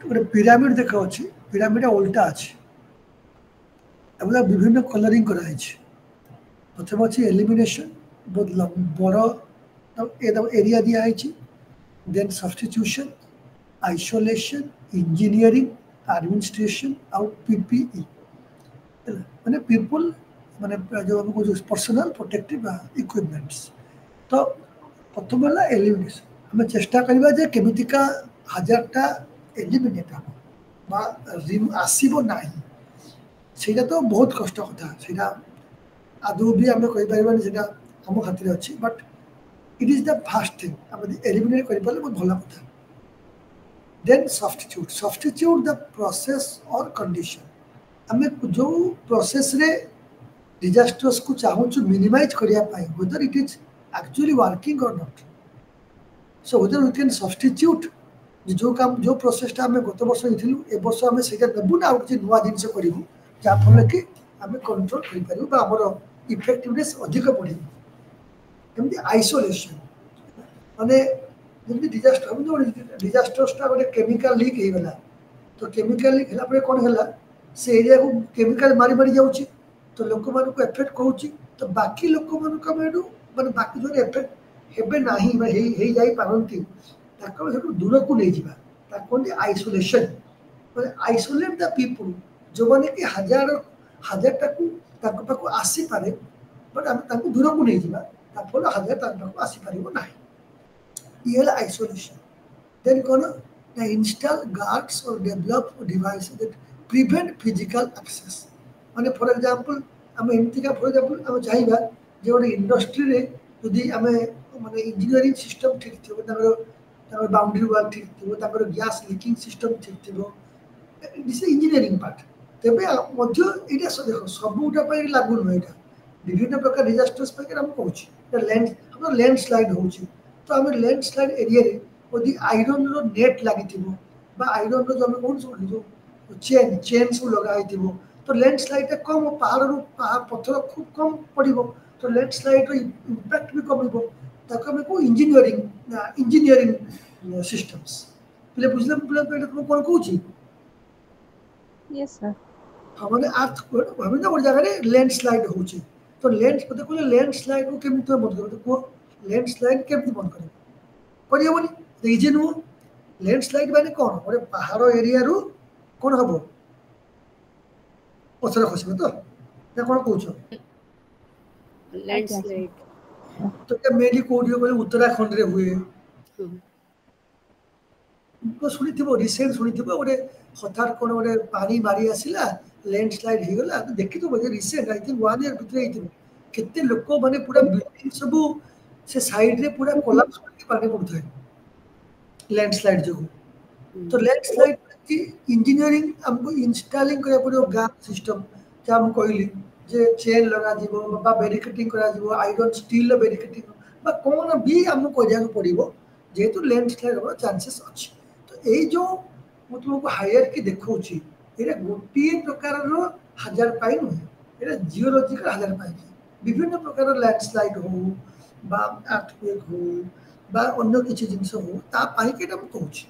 ଗୋଟେ ପିରାମିଡ ଦେଖ ଅଛି ପିରାମିଡ ଓଲଟା ଅଛି ଏଗୁলা ବିଭିନ୍ନ କଲରିଂ କରାଯାଇଛି ପ୍ରଥମେ ଅଛି ଏଲିମିନେସନ ବହୁତ ବଡ଼ ଏରିଆ ଦିଆହେଇଛି ଦେନ୍ ସବଷ୍ଟିଟ୍ୟୁସନ isolation, engineering, administration ଆଉ PPE ମାନେ people ମାନେ ଯେଉଁ ଆମେ କହୁଛୁ personal protective equipments ତ ପ୍ରଥମ ହେଲା ଏଲିମିନେସନ ଆମେ ଚେଷ୍ଟା କରିବା ଯେ କେମିତିକା ହାଜାରଟା ଏଲିମିନେଟ୍ ହେବ ବା ଆସିବ ନାହିଁ ସେଇଟା ତ ବହୁତ କଷ୍ଟ କଥା ସେଇଟା ଆଦୌ ବି ଆମେ କହିପାରିବାନି ସେଇଟା ଆମ ହାତରେ ଅଛି but it is the first thing ଆମେ ଏଲିମିନେଟ୍ କରିପାରିଲେ ବହୁତ ଭଲ କଥା then substitute the process or condition ଆମେ ଯେଉଁ ପ୍ରୋସେସରେ ଡିଜାଷ୍ଟର୍ସକୁ ଚାହୁଁଛୁ ମିନିମାଇଜ୍ କରିବା ପାଇଁ whether it is actually working or not so whether we can substitute ଯେଉଁ କାମ ଯେଉଁ ପ୍ରୋସେସଟା ଆମେ ଗତ ବର୍ଷ ହେଇଥିଲୁ ଏ ବର୍ଷ ଆମେ ସେଇଟା ନେବୁ ନା ଆଉ କିଛି ନୂଆ ଜିନିଷ କରିବୁ ଯାହାଫଳରେ କି ଆମେ କଣ୍ଟ୍ରୋଲ କରିପାରିବୁ ବା ଆମର ଇଫେକ୍ଟିଭନେସ୍ ଅଧିକ ବଢ଼ିବ ଏମିତି ଆଇସୋଲେସନ୍ ମାନେ ଯେମିତି ଡିଜାଷ୍ଟର ଆମେ ଯେଉଁ ଡିଜାଷ୍ଟର୍ସଟା ଗୋଟେ କେମିକାଲ ଲିକ୍ ହେଇଗଲା ତ କେମିକାଲ ଲିକ୍ ହେଲା ପରେ କ'ଣ ହେଲା ସେ ଏରିଆକୁ କେମିକାଲ ମାରି ମାରି ଯାଉଛି ତ ଲୋକମାନଙ୍କୁ ଏଫେକ୍ଟ କରୁଛି ତ ବାକି ଲୋକମାନଙ୍କୁ ଆମେ ଏଠୁ ମାନେ ବାକି ଯେଉଁ ଏଫେକ୍ଟ ହେବେ ନାହିଁ ବା ହେଇଯାଇପାରନ୍ତି ତାକୁ ଆମେ ସେଠୁ ଦୂରକୁ ନେଇଯିବା ତାକୁ କୁହନ୍ତି ଆଇସୋଲେସନ୍ ମାନେ ଆଇସୋଲେଟ୍ ଦ ପିପୁଲ ଯେଉଁମାନେ କି ହାଜାରଟାକୁ ତାଙ୍କ ପାଖକୁ ଆସିପାରେ ବଟ୍ ଆମେ ତାଙ୍କୁ ଦୂରକୁ ନେଇଯିବା ତାଫଳରେ ହାଜାର ତାଙ୍କ ପାଖକୁ ଆସିପାରିବ ନାହିଁ ଇଏ ହେଲା ଆଇସୋଲେସନ୍ ଦେନ୍ କ'ଣ ନା install guards or develop devices that prevent physical access ମାନେ ଫର୍ ଏକ୍ଜାମ୍ପଲ୍ ଆମେ ଏମିତିକା ଫର୍ ଏକ୍ଜାମ୍ପଲ୍ ଆମେ ଚାହିଁବା ଯେ ଗୋଟେ ଇଣ୍ଡଷ୍ଟ୍ରିରେ ଯଦି ଆମେ ମାନେ ଇଞ୍ଜିନିୟରିଂ ସିଷ୍ଟମ୍ ଠିକ୍ ଥିବ ତାଙ୍କର ବାଉଣ୍ଡରୀ ୱାଲ୍ ଠିକ୍ ଥିବ ତାଙ୍କର ଗ୍ୟାସ୍ ଲିକିଂ ସିଷ୍ଟମ୍ ଠିକ୍ ଥିବ ଦିସ୍ ଇଞ୍ଜିନିୟରିଂ ପାର୍ଟ ତେବେ ମଧ୍ୟ ଏଇଟା ଦେଖ ସବୁଟା ପାଇଁ ଲାଗୁ ନୁହେଁ ଏଇଟା ବିଭିନ୍ନ ପ୍ରକାର ଡିଜାଷ୍ଟର୍ସ ପାଇଁ ଆମେ କହୁଛି ଆମର ଲ୍ୟାଣ୍ଡସ୍ଲାଇଡ୍ ହେଉଛି ତ ଆମେ ଲ୍ୟାଣ୍ଡସ୍ଲାଇଡ୍ ଏରିଆରେ ଯଦି ଆଇରନ୍ର ନେଟ୍ ଲାଗିଥିବ ବା ଆଇରନ୍ର ଯେଉଁ ଆମେ କହୁଛୁ ଯେଉଁ ଚେନ୍ ସବୁ ଲଗା ହେଇଥିବ ତ ଲ୍ୟାଣ୍ଡସ୍ଲାଇଡ୍ଟା କମ୍ ପାହାଡ଼ରୁ ପଥର ଖୁବ୍ କମ୍ ପଡ଼ିବ ତ ଲ୍ୟାଣ୍ଡସ୍ଲାଇଡ୍ର ଇମ୍ପାକ୍ଟ ବି କମିବ ତାକୁ ଆମେ କହୁ ଇଞ୍ଜିନିୟରିଂ ସିଷ୍ଟମ୍ସ ପିଲା ବୁଝିଲେ ପିଲା ଏଇଟା ତୁମକୁ କ'ଣ କହୁଛି Yes, sir. ହଁ ମାନେ ଆର୍ଥକ୍ୱେକ୍ ଭାବି ନା ଗୋଟେ ଜାଗାରେ ଲ୍ୟାଣ୍ଡସ୍ଲାଇଡ୍ ହେଉଛି ତ ମୋତେ କହିଲେ ଲ୍ୟାଣ୍ଡସ୍ଲାଇଡ୍କୁ କେମିତି ତୁମେ ବନ୍ଦ କରିବ କୁହ ଲ୍ୟାଣ୍ଡସ୍ଲାଇଡ୍ କେମିତି ବନ୍ଦ କରିବ କରିହେବନି ଇଜି ନୁହଁ ଲ୍ୟାଣ୍ଡସ୍ଲାଇଡ୍ ମାନେ କ'ଣ ଗୋଟେ ପାହାଡ଼ ଏରିଆରୁ କ'ଣ ହବ ପଥର ଖସିବ ତ ନା କ'ଣ କହୁଛ Landslide. ତ ଏଇଟା ମେନଲି କୋଉଠି କହିଲେ ଉତ୍ତରାଖଣ୍ଡରେ ହୁଏ ଶୁଣିଥିବ ରିସେଣ୍ଟ ଶୁଣିଥିବ ଗୋଟେ ହଠାତ୍ କ'ଣ ଗୋଟେ ପାଣି ମାରି ଆସିଲା ଲ୍ୟାଣ୍ଡସ୍ଲାଇଡ୍ ହେଇଗଲା ଦେଖିଥିବ ଯେ ରିସେଣ୍ଟ ଆଇ ଥିଙ୍କ 1 year ଭିତରେ ହେଇଥିବ କେତେ ଲୋକ ମାନେ ପୁରା ବିଲ୍ଡିଂ ସବୁ ସେ ସାଇଡ୍ରେ ପୁରା କୋଲାପ୍ସ କରିକି ପାଣି ପଡ଼ୁଥାଏ ଲ୍ୟାଣ୍ଡସ୍ଲାଇଡ୍ ଯୋଗୁଁ ତ ଲ୍ୟାଣ୍ଡସ୍ଲାଇଡ୍ ଇଞ୍ଜିନିୟରିଂ ଆମକୁ ଇନଷ୍ଟାଲିଂ କରିବାକୁ ପଡ଼ିବ ଗାଁ ସିଷ୍ଟମ୍ ଯାହା ମୁଁ କହିଲି ଯେ ଚେନ୍ ଲଗାଯିବ ବା ବ୍ୟାରିକେଟିଂ କରାଯିବ ଆଇରନ୍ ଷ୍ଟିଲ୍ର ବ୍ୟାରିକେଟିଂ ବା କ'ଣ ବି ଆମକୁ କରିବାକୁ ପଡ଼ିବ ଯେହେତୁ ଲ୍ୟାଣ୍ଡସ୍ଲାଇଡ୍ ହେବାର ଚାନ୍ସେସ୍ ଅଛି ତ ଏଇ ଯେଉଁ ମୁଁ ତୁମକୁ ହାଇୟରକି ଦେଖାଉଛି ଏଇଟା ଗୋଟିଏ ପ୍ରକାରର ହାଜାର ପାଇଁ ନୁହେଁ ଏଇଟା ଜିଓଲୋଜିକାଲ ହାଜାର ପାଇଁ ବିଭିନ୍ନ ପ୍ରକାର ଲ୍ୟାଣ୍ଡସ୍ଲାଇଡ୍ ହଉ ବା ଆର୍ଥକ୍ୱେକ୍ ହଉ ବା ଅନ୍ୟ କିଛି ଜିନିଷ ହଉ ତା ପାଇଁକି ଏଇଟା ମୁଁ କହୁଛି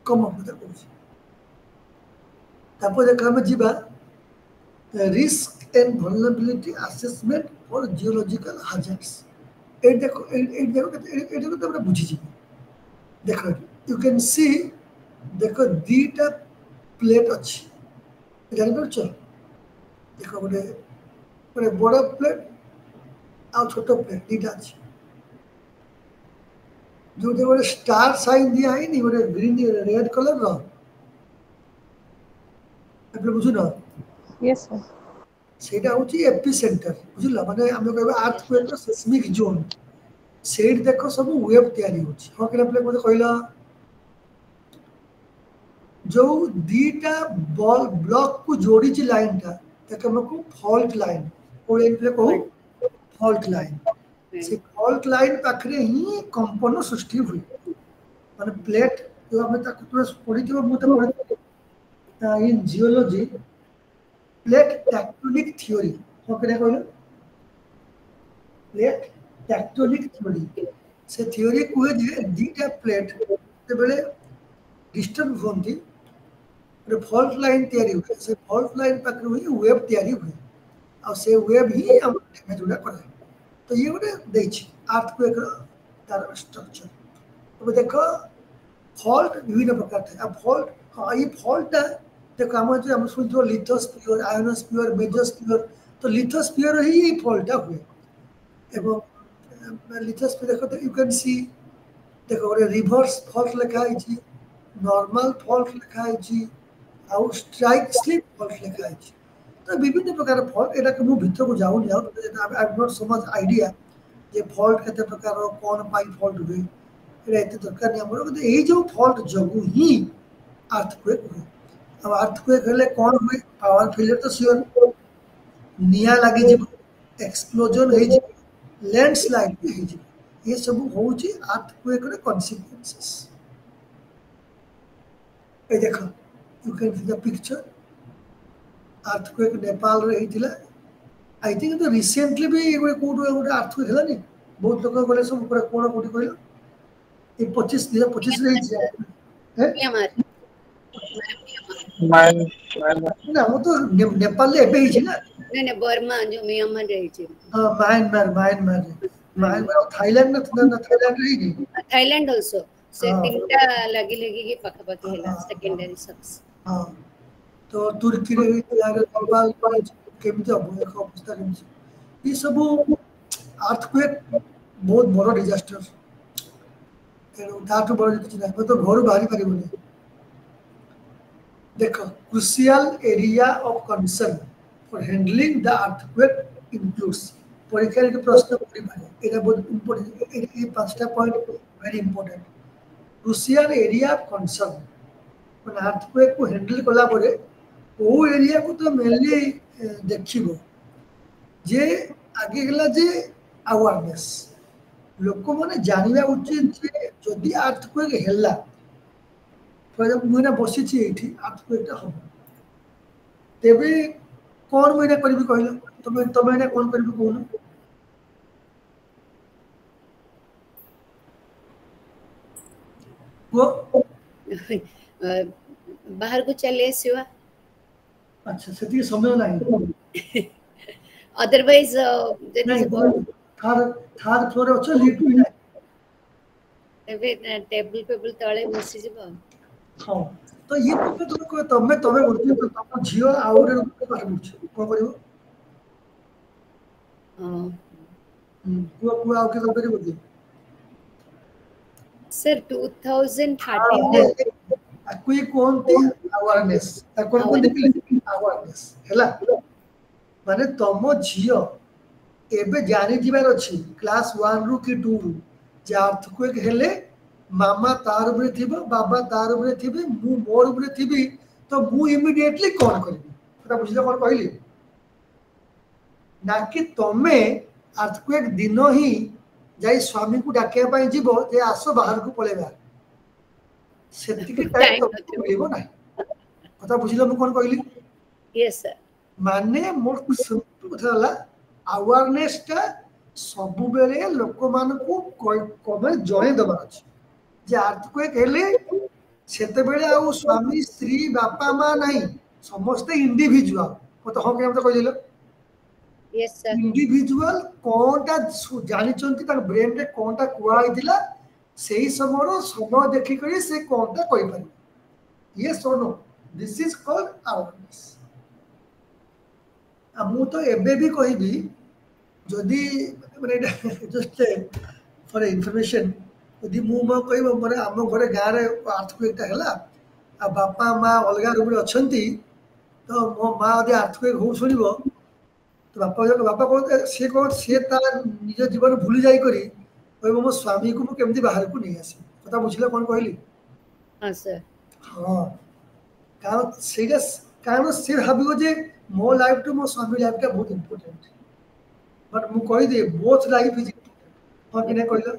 କମନ୍ କଥା କହୁଛି ତାପରେ ଦେଖ ଆମେ ଯିବା risk and vulnerability assessment for geological hazards ଏଇଟାକୁ ତମେ ବୁଝିଯିବ ଦେଖ you can see ଦେଖ ଦୁଇଟା ପ୍ଲେଟ୍ ଅଛି ଜାଣିପାରୁଛ ଦେଖ ଗୋଟେ ଗୋଟେ ବଡ଼ ପ୍ଲେଟ୍ ଆଉ ଛୋଟ ପ୍ଲେଟ୍ ଦୁଇଟା ଅଛି ଯୋଉଠି ଗୋଟେ ଷ୍ଟାର ସାଇନ୍ ଦିଆ ହେଇନି ଗୋଟେ ଗ୍ରୀନ୍ ରେଡ୍ କଲର୍ର ଏବେ ବୁଝୁନ Yes, sir. ସେଇଟା ହଉଛି ଏପି ସେଣ୍ଟର ବୁଝିଲ ମାନେ ଆମେ କହିବା ଆର୍ଥକ୍ୱେକ୍ର ସେସ୍ମିକ୍ ଜୋନ୍ ସେଇଠି ଦେଖ ସବୁ ୱେଭ୍ ତିଆରି ହେଉଛି ହଁ କି ନା ପିଲା ମୋତେ କହିଲ ଯୋଉ ଦିଟା ବ୍ଲକକୁ ଯୋଡ଼ିଛି ଲାଇନଟା ତାକୁ ଆମକୁ ଫଲ୍ଟ ଲାଇନ୍ ଓଡ଼ିଆରେ କହୁ ଫଲ୍ଟ ଲାଇନ୍ ସେ ଫଲ୍ଟ ଲାଇନ୍ ପାଖରେ ହିଁ କମ୍ପନ ସୃଷ୍ଟି ହୁଏ ମାନେ ପ୍ଲେଟ୍ ଯୋଉ ଆମେ ତାକୁ ତୁମେ ପଢ଼ିଥିବ ମୁଁ ତ ପଢ଼ିଥିଲି ଇନ୍ ଜିଓଲୋଜି ପ୍ଲେଟ୍ ଟ୍ୟାକ୍ଟୋନିକ୍ ଥିଓରି ହଁ କି ନା କହିଲ ପ୍ଲେଟ୍ ଟ୍ୟାକ୍ଟୋନିକ୍ ଥିଓରି ସେ ଥିଓରି କୁହେ ଯେ ଦିଟା ପ୍ଲେଟ୍ ଯେତେବେଳେ डिस्टर्ब होती ଗୋଟେ ଫଲ୍ଟ ଲାଇନ୍ ତିଆରି ହୁଏ ସେ ଫଲ୍ଟ ଲାଇନ୍ ପାଖରୁ ହିଁ ୱେଭ୍ ତିଆରି ହୁଏ ଆଉ ସେ ୱେଭ୍ ହିଁ ଆମର ଡ୍ୟାମେଜ୍ ଗୁଡ଼ା କରେ ତ ଇଏ ଗୋଟେ ଦେଇଛି ଆର୍ଥକ୍ୱେକ୍ର ତାର ଷ୍ଟ୍ରକ୍ଚର ଏବେ ଦେଖ ଫଲ୍ଟ ବିଭିନ୍ନ ପ୍ରକାର ଥାଏ ଆଉ ଫଲ୍ଟ ଏଇ ଫଲ୍ଟଟା ଦେଖ ଆମର ଯେଉଁ ଆମେ ଶୁଣିଥିବ ଲିଥୋସ୍ଫିୟର ଆୟୋନୋସ୍ଫିୟର ମେଜୋସ୍ଫିୟର ତ ଲିଥୋସ୍ଫିୟର ହିଁ ଏଇ ଫଲ୍ଟଟା ହୁଏ ଏବଂ ଲିଥୋସ୍ଫିୟର ଦେଖ ୟୁ କ୍ୟାନ୍ ସି ଦେଖ ଗୋଟେ ରିଭର୍ସ ଫଲ୍ଟ ଲେଖା ହେଇଛି नॉर्मल फॉल्ट लिखा है आउ स्ट्राइक स्लिप फॉल्ट लिखा है तो विभिन्न प्रकार फॉल्ट एटा को मु भितर को जाऊँ जाऊ I have not so much idea J fault केते प्रकार कोन पाई फॉल्ट हुए एटा एते दरकार नहीं हमरो कि एई जो फॉल्ट जगु ही अर्थक्वेक हुए अब अर्थक्वेक हेले कोन हुए पावर फेलियर तो श्योर निया लागि जीव एक्सप्लोजन हे जी लैंडस्लाइड हे जी ये सब होउची अर्थक्वेक रे कॉन्सिक्वेंसेस ए देखो you can see the picture earthquake Nepal रे हिथिला आई थिंक तो रिसेंटली भी एगो कोड एगो अर्थक्वेक हला नि बहुत लोग बोले सब पूरा कोन कोडी कहलो ए 25 रे हिथिला है म्यांमार मान ना वो तो नेपाल ले एबे हिछि ना नहीं नहीं बर्मा जो म्यांमार रही थी हां म्यांमार थाईलैंड ना थाईलैंड रे ही थाईलैंड आल्सो से हाँ। तीनटा लगी के पाखापाखि हेला हाँ। सेकेंडरी सक्स हां तो तुर्की रे हिथिला नेपाल केमिति अवस्था केमिति ये सब अर्थक्वेक बहुत बड़ डिजास्टर तेणु ताठू बड़ किछि ना तो घर बाहरी परिबनी देखो crucial area of concern for handling the earthquake includes परीक्षा के प्रश्न पड़ी पारे एटा बहुत इंपोर्टेंट ये पांचटा point very important crucial area of concern माने अर्थक्वेक को हैंडल कला परे ओ एरिया को तो मेनली देखिबो जे आगे गला जे अवेयरनेस लोक माने जानिबा उचित जे जदि अर्थक्वेक हेला फॉर एग्जांपल मुना बसी छी एठी अर्थक्वेकटा हो तेबे कोन मुना करबी कहलो तमे ने कोन करबी कहलो वो बाहर को चले सिवा अच्छा सेती समय नाही अदरवाइज नहीं थर्ड फ्लोर अच्छे लिफ्ट भी नहीं टेबल पेबल तळे बसी जिवो हाँ तो ये तमे बोलती तम झियो आउरे पाठ पढुछ कोन करिवो कुआ आउ के सब करिवो जे सर 2013 कोई कोनती अवेयरनेस कोन अवेयरनेस हैला माने तम झियो एबे जानि जिबार अछि क्लास 1 रु कि 2 रु जे अर्थक्वेक हेले मामा तार उपरे थिबो बाबा तार उपरे थिबे मु मोर उपरे थिबी तो मु इमीडिएटली कोन करबी एटा बुझिले कोन कहली ना कि तमे अर्थक्वेक दिन ही जाई स्वामी को डाकिया पाई जीवो जे आसो बाहर को पळेबा सेति के टाइम तो मिलिबो नाही कथा बुझिले मु कोन कहली यस सर माने मोर सिंपल कथा हला अवेयरनेस टा सबु बेले लोक मान को कमे जणे दबार अछि जे अर्थक्वेक हेले सेते बेले आ स्वामी स्त्री बापा मां नाही समस्त इंडिविजुअल तो हम के कहले यस सर इंडिविजुअल कोनटा जानि चंती तार ब्रेन रे कोनटा कुआ आइतिला सेही समय देखि करी से कोनटा कहि पारि यस और no this is called awareness मु तो एबे भी कहबी जदि माने जस्ट फॉर इन्फॉर्मेशन यदि मु म कहब मोर आम घरे गाँव रे अर्थक्वेक हैला आ बापा माँ अलग रूम रे अछंती तो मो माँ यदि अर्थक्वेक हो सुनिबो तो बापा कह सी निज जीवन भूली जाई करी कहबो मो स्वामी को मु केमती बाहर को नहीं आसी कथा बुझिला कोन कहली हाँ सर हाँ कारण सेटा कारण से भाबिबो जे मो लाइफ टू मो स्वामी लाइफ का बहुत इंपोर्टेंट बट मु कहि they both life is important हाँ कि नहीं कहला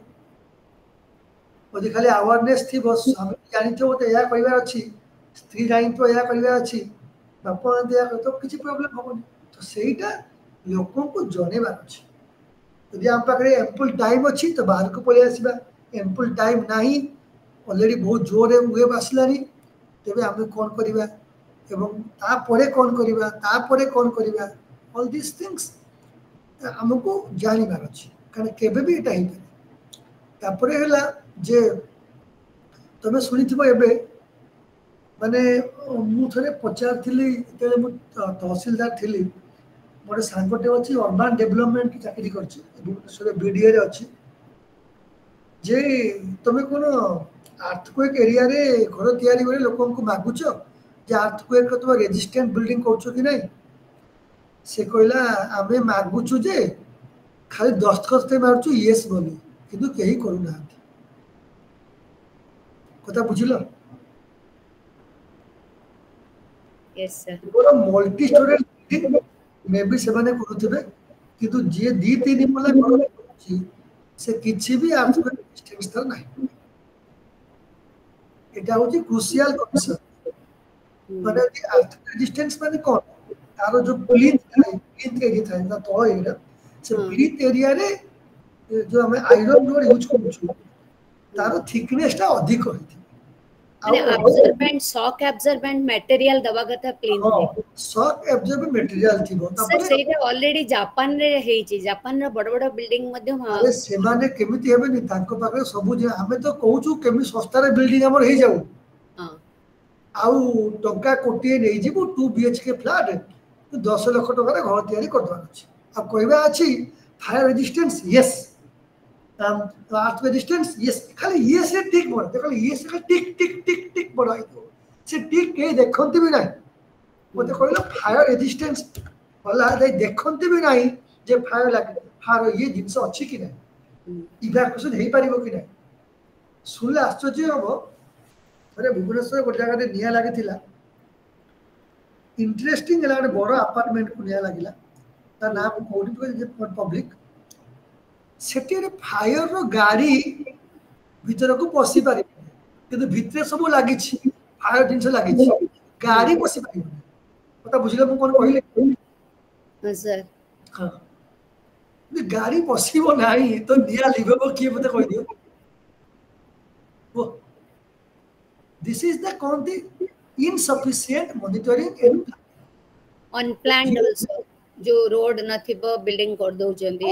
ओदि खाली अवेयरनेस थी बस स्वामी जानि तो या कहबार अछि स्त्री जानि तो या कहबार अछि बापा दिया तो किछि प्रॉब्लम होबो तो सेटा लोकों को जनेबार अछि यदि हम पाखरे एम्पल टाइम अछि तो बाहर को पळे आसीबा एम्पल टाइम नाही ऑलरेडी बहुत जोरे वेव आसलानी तेबे हम कोन करिबा एवं तापरे कोन करिबा तापरे कोन करिबा ऑल दिस थिंग्स हमको जानिबार अछि कारण केबे भी एटा हिते तापरे हला जे तमे सुनिथिबो एबे माने मु थरे पचार थिली तेले मु तहसीलदार थिली मोर सांगटे अछि अर्बन डेवलपमेंट की चाकरी करछि भुवनेश्वर बीडीए रे अछि जे तमे कोनो अर्थक्वेक एरिया रे घर तयारी करे लोकन को मागुछ जे अर्थक्वेक तो रेजिस्टेंट बिल्डिंग करछो कि नहीं से कहला आमे मागुछु जे खाली दस्तखत ते मारछु यस बोली किंतु केही करू ना कथा बुझिलो यस सर पूरा मल्टी स्टोरेज मे भी सेमाने करूथिबे किंतु जे दी तीन मला करछि से किछि भी अर्थक्वेक रेजिस्टेंस तर नाही এটা হচ্ছে ক্রুশিয়াল কনসেপ্ট মানে আর্থিক রেজিস্টেন্স মানে কোন তার যে প্লিন্থ এরিয়া থাকে না তো এরিয়া সে প্লিন্থ এরিয়া রে जो हमें आयरन रोड यूज करछु तार थिकनेस टा अधिक होइथि माने अब्जॉर्बेंट शॉक अब्जॉर्बेंट मटेरियल दवा कथा प्लेन रे शॉक अब्जॉर्बेंट मटेरियल थिबो सर सेटा ऑलरेडी जापान रे हेची जापान रे बड़ बड़ बिल्डिंग मध्ये अरे सेमाने केमिति हेबे नि तांको पाखे सब जे हमें तो कहूछु केमि सस्ता रे बिल्डिंग हमर हे जाऊ हां आउ टंका कोटी नै जिबु 2 बीएचके फ्लैट 10 लाख टका रे घर तयारी करदवा अछि आ कहबा अछि fire resistance yes earth resistance yes खाली यस रे टिक बोल देखो यस रे टिक टिक टिक टिक बडाई दो से टिक के देखंती भी नाही मते कहलो फायर रेजिस्टेंस वाला दे देखंती भी नाही जे फायर लागे फायर ये जिंस अछि कि नाही इवैक्यूएशन हेई परिबो कि नाही सुनले आश्चर्य हबो अरे भुवनेश्वर गोटे जगह रे निया लागिथिला इंटरेस्टिंग एला बड़ अपार्टमेंट को निया लागिला ता नाम कोडी जे पब्लिक सेठी रे फायर रो गाड़ी भीतर को पसी पारि किंतु भितरे सब लागि छी फायर जिंस लागि छी गाड़ी पसी पारि पता बुझिले मु कोन कहिले हां सर हां गाड़ी पसीबो नाही तो निया लिबो की मते कहि दियो वो दिस इज द कॉन्टी insufficient monitoring and unplanned also जो रोड नथिबो बिल्डिंग कर दउ जंदी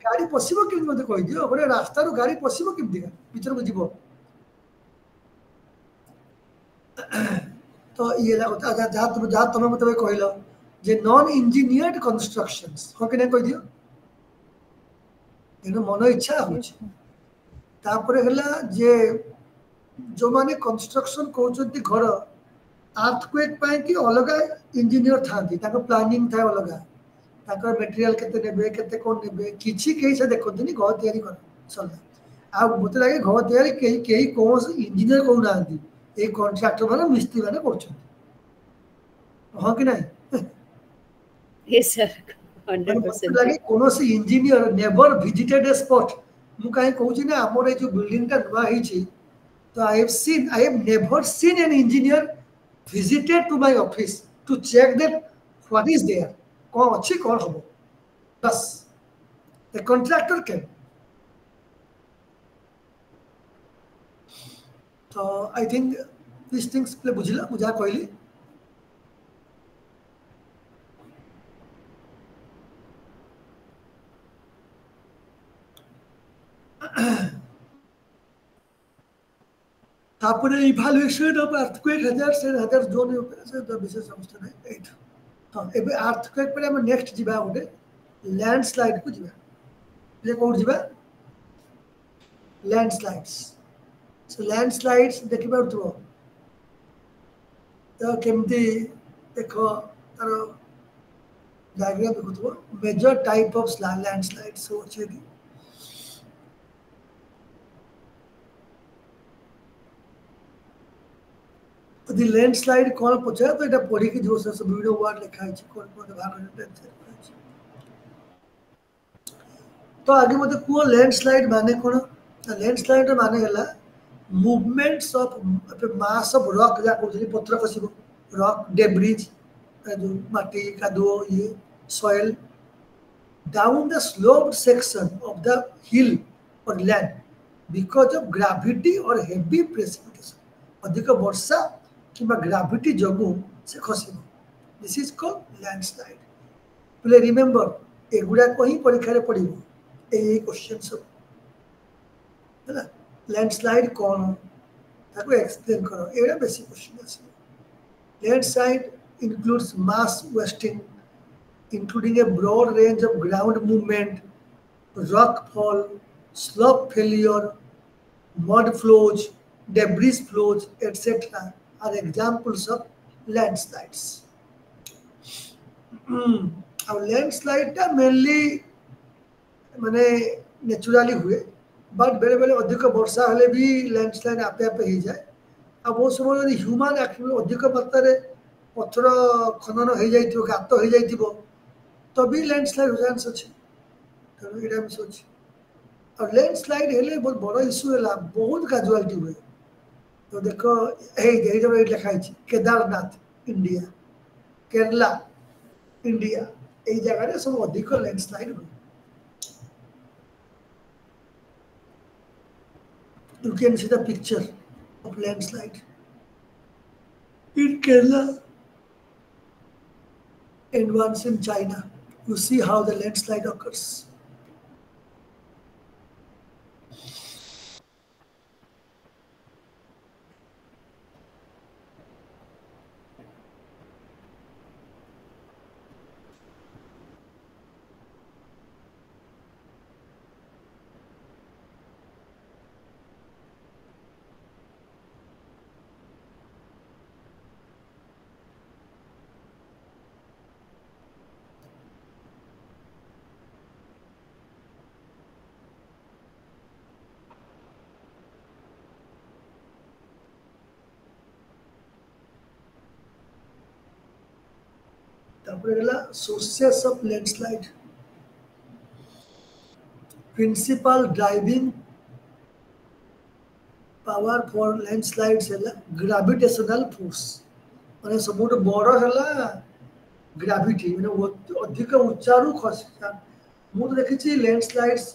गाड़ी पसीबो कि मते कहि दियो ओरे रास्ता रो गाड़ी पसीबो किमती भीतर को जीवो तो ये ला होता जा तुम मते कहलो जे नॉन इंजीनियर्ड कंस्ट्रक्शंस हो कि नै कहि दियो एनो मन इच्छा होछ तापर हला जे जो माने कंस्ट्रक्शन कहउछंती घर अर्थक्वेक पाए कि अलग इंजीनियर थांती ताको प्लानिंग था अलग ताको मटेरियल केते नेबे केते कोन नेबे किछि केही से देखंतनी घर तयारी कर सला आ मते लागे घर तयारी केही केही कोन इंजीनियर को नांती ए कॉन्ट्रैक्टर वाला मिस्त्री वाला करछन हां कि नहीं यस सर 100% लागे कोनो से engineer never visited a spot मु काहे कहउछि ना हमर ए जो बिल्डिंग ता नुवा ही छी तो I have never seen an engineer visited to my office to check that what is there. कौन अच्छी कौन हो बस the contractor can. तो I think these things play बुझिला मुझा कहली तापरे evaluation of earthquake hazard zone से विशेष अवस्था नहीं एट हाँ एबे अर्थक्वेक पर हम नेक्स्ट जीवा गोटे लैंडस्लाइड को जीवा ले कोड जीवा लैंडस्लाइड्स सो लैंडस्लाइड्स देखि पाउथबो तो केमती देखो तार डायग्राम देखुथबो मेजर टाइप ऑफ लैंडस्लाइड्स हो छै कि तो दी लैंडस्लाइड कौन पछा तो एटा पढ़ी कि जो सब वीडियो वर्ड लिखा है कौन कौन भाग टेंशन तो आगे मते को लैंडस्लाइड माने कोन लैंडस्लाइड माने हला movements of mass of rock जा कोथली पत्थर खसिबो रॉक डेब्रिज जो माटी कादो ये soil down the sloped section of the hill और लैंड बिकॉज ऑफ ग्रेविटी और हेवी प्रेसिपिटेशन अधिक वर्षा किंबा ग्रेविटी जगु से खसिबो this is called landslide please remember एगुडा को ही परीक्षा रे पड़िबो ए क्वेश्चन सब है ना लैंडस्लाइड कौन ताको एक्सप्लेन करो एरा बेसिक क्वेश्चन है landslide includes mass wasting including a broad range of ground movement rock fall slope failure mud flows debris flows etc are examples of landslides अब लैंडस्लाइड टा mainly माने naturally हुए but बेले बेले अधिक वर्षा हले भी लैंडस्लाइड आपे आपे ही जाए अब वो समय यदि ह्यूमन एक्टिविटी अधिक मात्रा रे पत्थर खनन हो जाइथिबो गात हो जाइथिबो तो भी लैंडस्लाइड हो चांस अछि तो एटा भी सोच और लैंडस्लाइड हेले बहुत बड़ इशू हैला बहुत कैजुअलिटी हुए तो देखो ए जब लिखा है केदारनाथ इंडिया केरला इंडिया ए जगह रे सब अधिक लैंडस्लाइड हुए you can see the picture of landslide in Kerala and once in China. You see how the landslide occurs. Sources of landslide. Principal driving power for landslides है gravitational force. माने सबूत बड़ा है ग्रेविटी माने अधिक उच्चारू खसता मु तो देखि छी लैंडस्लाइड्स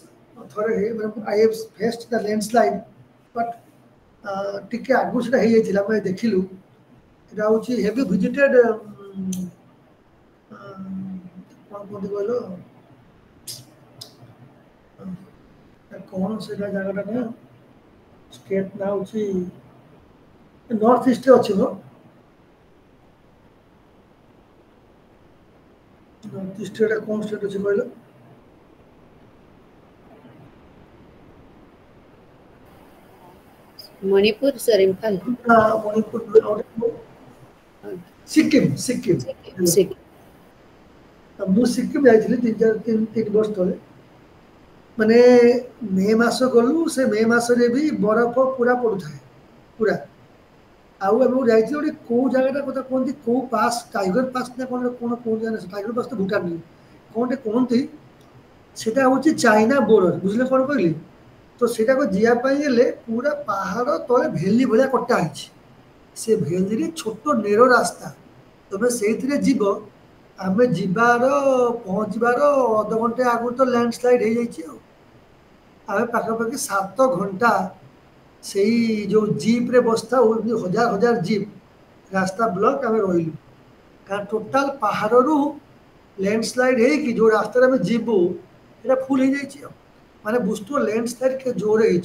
थोड़े है माने I have faced the landslide but टिके आगु से हे जाइथिला मैं देखिलु एटा होची हेवी विजिटेड कौन बोलो कौन से जगह ना स्टेट ना होची नॉर्थ ईस्ट अछि नो नॉर्थ ईस्ट रे कौन स्टेट अछि कहलो मणिपुर सर इम्फाल मणिपुर और सिक्किम सिक्किम सिक्किम मु सिक्किम जाइଥିଲି 3 वर्ष तले माने मे मास गलु से मे मास रे भी बरफ पूरा पड़ुथा पूरा आउ हम जाइଥିଲି ओडी को जगहटा कथा कोनती को पास टाइगर पास ना कोन जाने टाइगर पास तो भूटान नहीं कोनटे कोनती सेटा होची चाइना बॉर्डर बुझले कोन कहली तो सेटा को जिया पाई गेले पूरा पहाड़ तले भेली भलिया कटा हिची से भेली रे छोटो नेरो रास्ता तबे सेइथिरे जीवो आमे जीवार पहुँचबार अध घंटे आगु तो लैंडस्लाइड हो जाइए आमे पाखापाखि 7 घंटा से जो जीप रे बसता हजार हजार जीप रास्ता ब्लॉक आमे रहिलु कारण टोटाल पहाड़ रु लैंडस्लाइड है कि जो रास्ता आमे जीवु एटा फुल हो जाइए माने बुस्तो लैंडस्लाइड के जोर है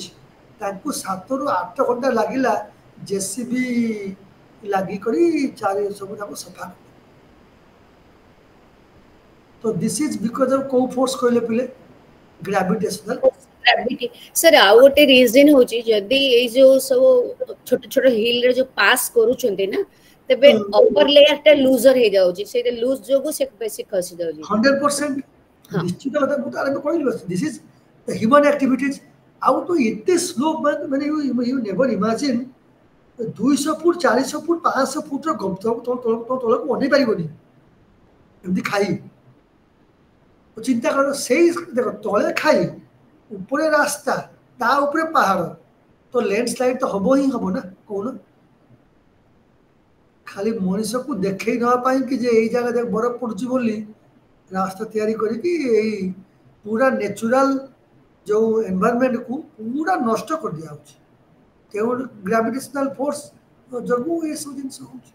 ताकू 7 रु 8 घंटा लागिला जेसीबी लागी करी चारे सब सफा तो दिस इज बिकॉज ऑफ को फोर्स कहले पिले ग्रेविटेशनल ग्रेविटी सर आउ गोटे रीजन होची जदी ए जो सब छोट छोट हिल रे जो पास करूछन्ते ना तबे अपर लेयर टा लूजर हे जाउची से लूज जोगु से बेसी खसी जाउची 100% हाँ। निश्चित कथा मु तारे कहली बस this is the human activities आउ तो एते स्लो माने you never imagine 200 foot 400 foot 500 foot रो गप तो को अनै पारिबोनी एमती खाई तो चिंता करो से देखो तले खाई ऊपर रास्ता ता ऊपर पहाड़ तो लैंडस्लाइड तो हबो ही हबो ना कोन खाली मनीष को देखै न पाई कि जे एई जगह देख बरफ पड़ुची बोली रास्ता तैयारी करी कि एई पूरा नेचुरल जो एनवायरनमेंट को पूरा नष्ट कर दिया होची केवल ग्रेविटेशनल फोर्स जगू ये सब जिनस होची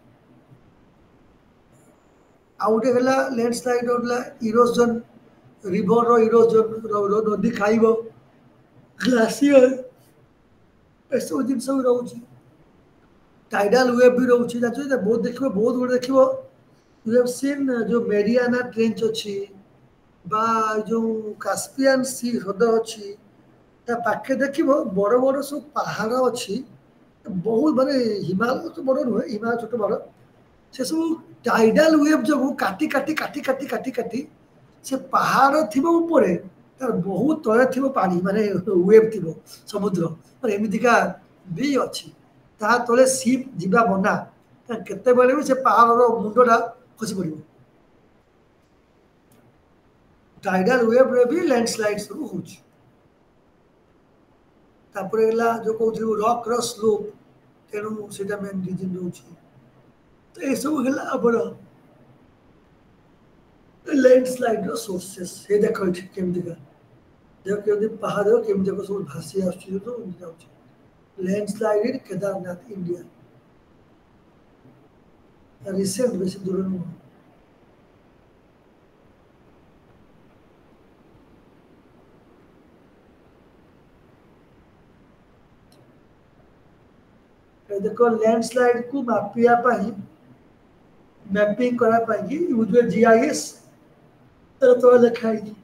आउटे गला लैंडस्लाइड होला इरोजन रिवर रो इरोजन रो नदी खाइबो ग्लासियर ऐसे जिनस रहउची टाइडल वेव भी रहउची जाचो बहुत देखिबो बहुत गुड देखिबो यू हैव सीन जो मेरियाना ट्रेंच अछि बा जो कास्पियन सी हृद अछि ता पाखे देखिबो बड़ बड़ सब पहाड़ अछि बहुत माने हिमालय तो बड़ नुहे हिमालय छोट बड़ से सब टाइडल वेव जो काटी काटी काटी काटी काटी काटी से पहाड़ थिबो ऊपर तार बहुत तळे थिबो पानी माने वेव थिबो समुद्र और एमितिका भी अछि ता तळे शिप जिबा बना केते बेले भी से पहाड़ रो मुंडोटा खसी पड़िबो टाइडल वेव रे भी लैंडस्लाइड शुरू होची तापरे गला जो कहू रॉक रो स्लोप तेणु सेटा मेन रीजन होची तो ए सब गला अबर लैंडस्लाइड रो सोर्सेस हे देखो केमति का देखो केमति पहाड़ रो केमति को सब भासी आछी तो जाउची लैंडस्लाइड इन केदारनाथ इंडिया रिसेंट बेसी दूर नु देखो लैंडस्लाइड को मापिया पाई मैपिंग करा पाई यूज जीआईएस तो लिखाई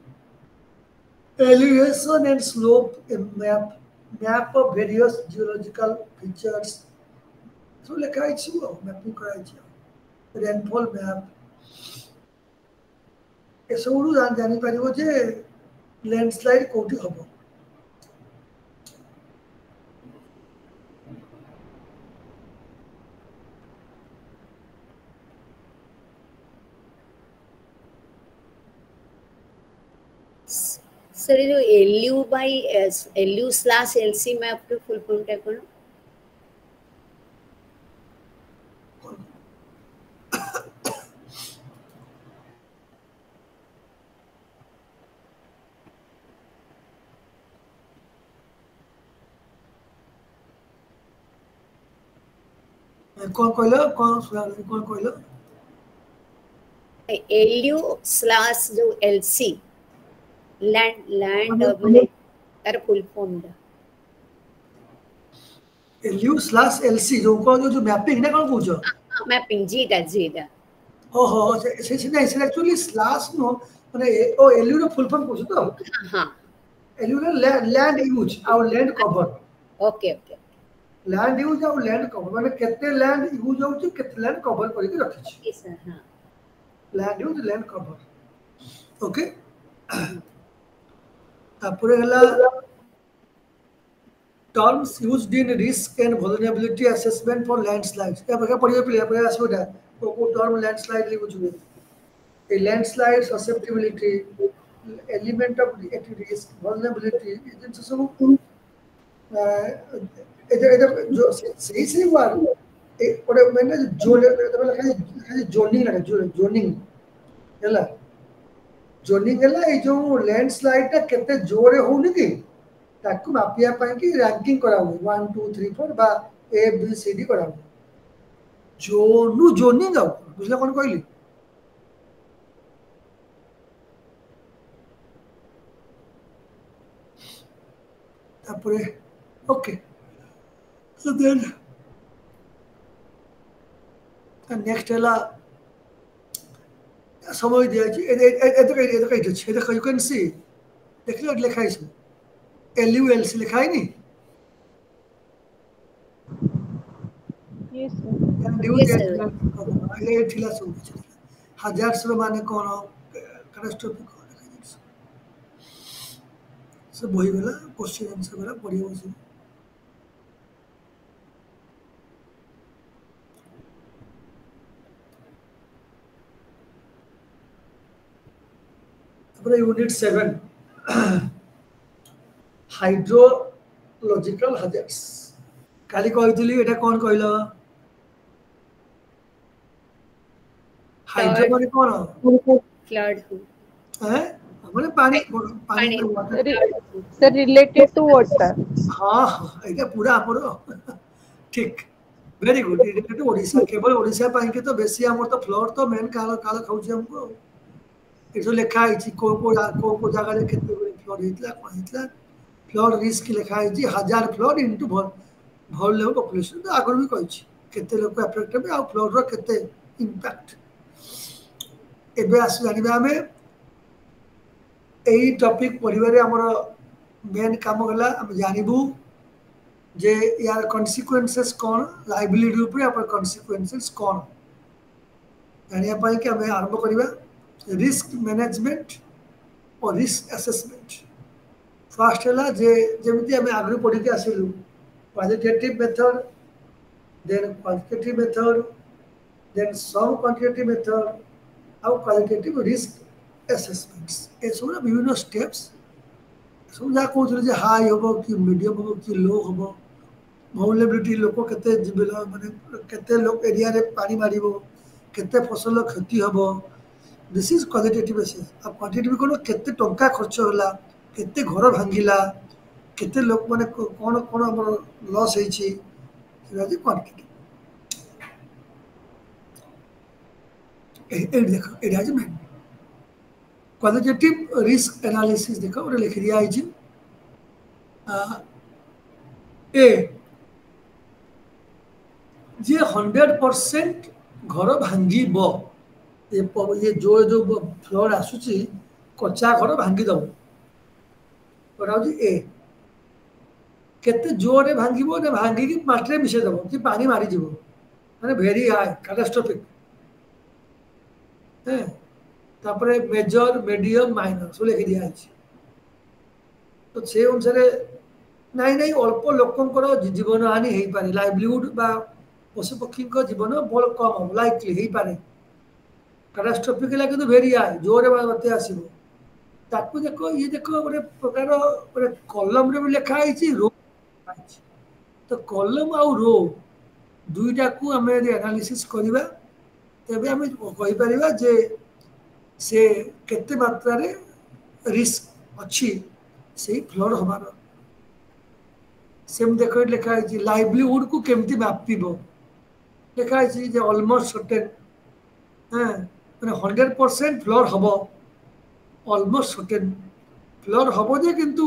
elevation and slope map of various geological features so लिखाई छी मैपिंग कराई छी रेनफॉल मैप ए सब जानि पारिबो जे लैंडस्लाइड कोठी हबो सर जो LU by LU/LC मैप के फुल फॉर्म टा कोन कौन कहलो कौन कहलो LU/ जो LC लैंड तार फुल फॉर्म दा LU/LC जो मैपिंग ना कौन पूछो मैपिंग जीटा ओहो से नहीं से एक्चुअली स्लैश नो माने ओ LU रो फुल फॉर्म पूछो तो हां LU रो लैंड यूज और land cover okay land use और लैंड कवर माने केते लैंड यूज होची केते लैंड कवर करि के रखी छी यस सर हां land use land cover okay तापुरे हला terms used in risk and vulnerability assessment for landslides या बका पढ़ियो प्ले या आसोटा को टर्म लैंडस्लाइड यूज हुए a landslide susceptibility element of risk vulnerability इजन सब इधर जो सही बार एक और मैंने जोनिंग लगा जोनिंग ହେଲା जोनिंग ହେଲା ए जो लैंडस्लाइड ता केते जोरे होनी की ताकू मापिया पाई की रैंकिंग करा हुए 1 2 3 4 बा ए बी सी डी करा हुए जोनु जोनिंग आउ बुझला कोन कहली तापरे okay so then next hela समय दिया है ये तो कहीं छे देखो यू कैन सी देख लो लिखा है इसमें LULC लिखा है नहीं Yes, sir. Due Yes, date sir. ये थिला सब कुछ हजार माने कौन कैटास्ट्रोफिक कौन लिखा है सब वही वाला क्वेश्चन आंसर वाला पढ़ियो सब अपने यूनिट 7 हाइड्रोलॉजिकल हजार्ड्स काली कहितली एटा कोन कहलो हाइड्रो माने कोन Flood. हैं माने पानी पानी Pani. में water Sir, related to water. हां एटा पूरा हमरो ठीक very good related to Odisha केवल ओडिशा पाई के तो बेसी हमर तो फ्लोर तो मेन काला काला खाउची हमको एठो लेखा आइछि को जगह रे केते फ्लोर हितला कोन हितला फ्लोर रिस्क लिखा है 1000 फ्लोर इनटू वॉल्यूम पॉपुलेशन तो आगर भी कहिछि केते लोक अफेक्ट हेबे आ फ्लोर रो केते इंपैक्ट एबे आसु जानिबा हमें एई टॉपिक परिवारे हमर मेन काम होला हम जानिबू जे यार कॉन्सिक्वेंसेस कोन लायबिलिटी ऊपर अपन कॉन्सिक्वेंसेस कोन जानिया पाई कि हमें आरंभ करिबा रिस्क मैनेजमेंट और रिस्क असेसमेंट फर्स्ट है जे जमिति हमें आगे पढ़ी के आसिलु qualitative method then quantitative method then some quantitative method और क्वालिटेटिव रिस्क असेसमेंट्स ए सब विभिन्न स्टेप्स सब जा कहउथले जे हाई होबो कि मीडियम होबो कि लो होबो वल्नरेबिलिटी लोक केते जिबेला माने केते लोक एरिया रे पानी मारिबो केते फसल क्षति होबो दिस इज क्वालिटेटिव असेस अब क्वांटिटेटिव कोन केते टंका खर्च होला केते घर भांगिला केते लोक माने कोन कोन हमर लॉस हेछि सेटा जे क्वांटिटी ए देखो एटा जे मेन क्वालिटेटिव रिस्क एनालिसिस देखो और लिख दिया है ए जे 100% घर भांगिब ये जो फ्लोर आसुची कच्चा घर भांगी दब ए केते जोरे भांगिबो ने भांगी की मात्रे मिसे दब कि पानी मारी जीवो माने वेरी हाई कैटास्ट्रोफिक है तापरे मेजर मीडियम माइनर सब लिखि दिया अछि तो से अनुसार नाई नाई अल्प लोकंकर जीवन हानि हेई पारे लाइवलीहुड बा पशु पक्षी जीवन बहुत कम हम लाइकली हेई पारे कैटास्ट्रोफिक है कि वेरी हाई जोरे बाते आसीबो ताकू देखो ये देखो गोटे प्रकार गोटे कलम रे भी लिखा है रो तो कलम आउ रो दुईटा को आम एनालिसिस करवा तेबे आम कहि परिबा जे से केते मात्रा रे रिस्क अच्छी से फ्लड हबार सेम देखो लिखा है लाइवलीहुड को केमती मापिबो लिखा है जे ऑलमोस्ट सर्टेन हाँ मैंने 100% फ्लड हम ऑलमोस्ट सर्टेन फ्लड हम जे किंतु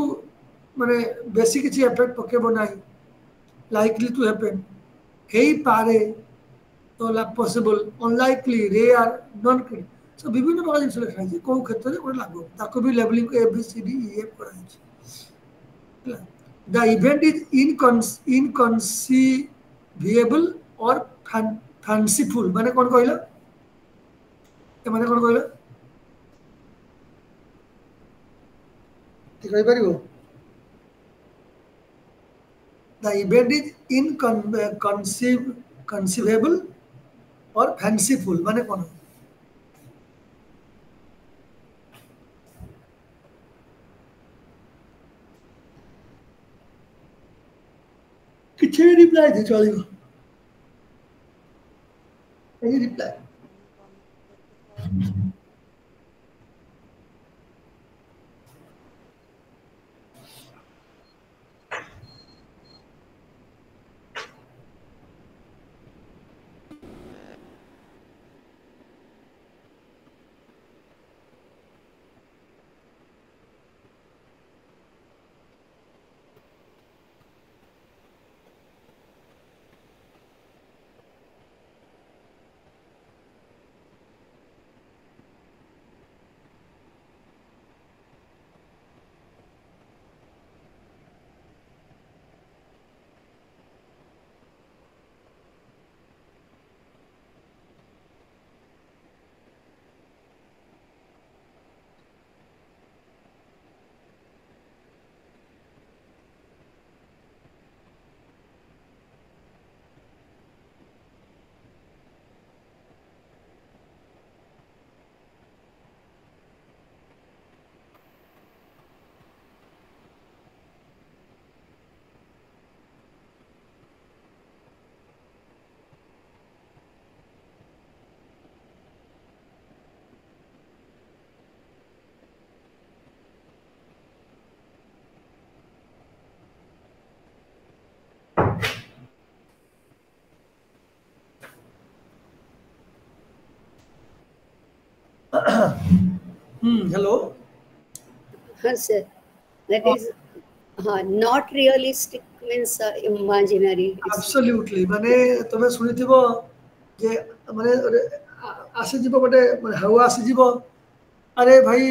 माने बेसी किसी एफेक्ट पकेबो नाही लाइकली टू हैपन हेई पारे तो पॉसिबल अनलाइकली रेयर नॉन सो विभिन्न प्रकार जिन लिखा है कौ क्षेत्र में लागू ताको भी लेवलिंग को ABCDEF करा द इवेंट इज इनकनसीवेबल और फैंसीफुल माने कौन कहला माने कौन कहला कहि परिबो द इवेंट इज इनकनसीवेबल और फैंसीफुल माने कौन किसी रिप्लाई दे चलेगा any reply हेलो हाँ sir, that is not realistic means imaginary. absolutely माने तमे सुनिथिबो जे माने आसी जीव गोटे माने हावा आसी जीव अरे भाई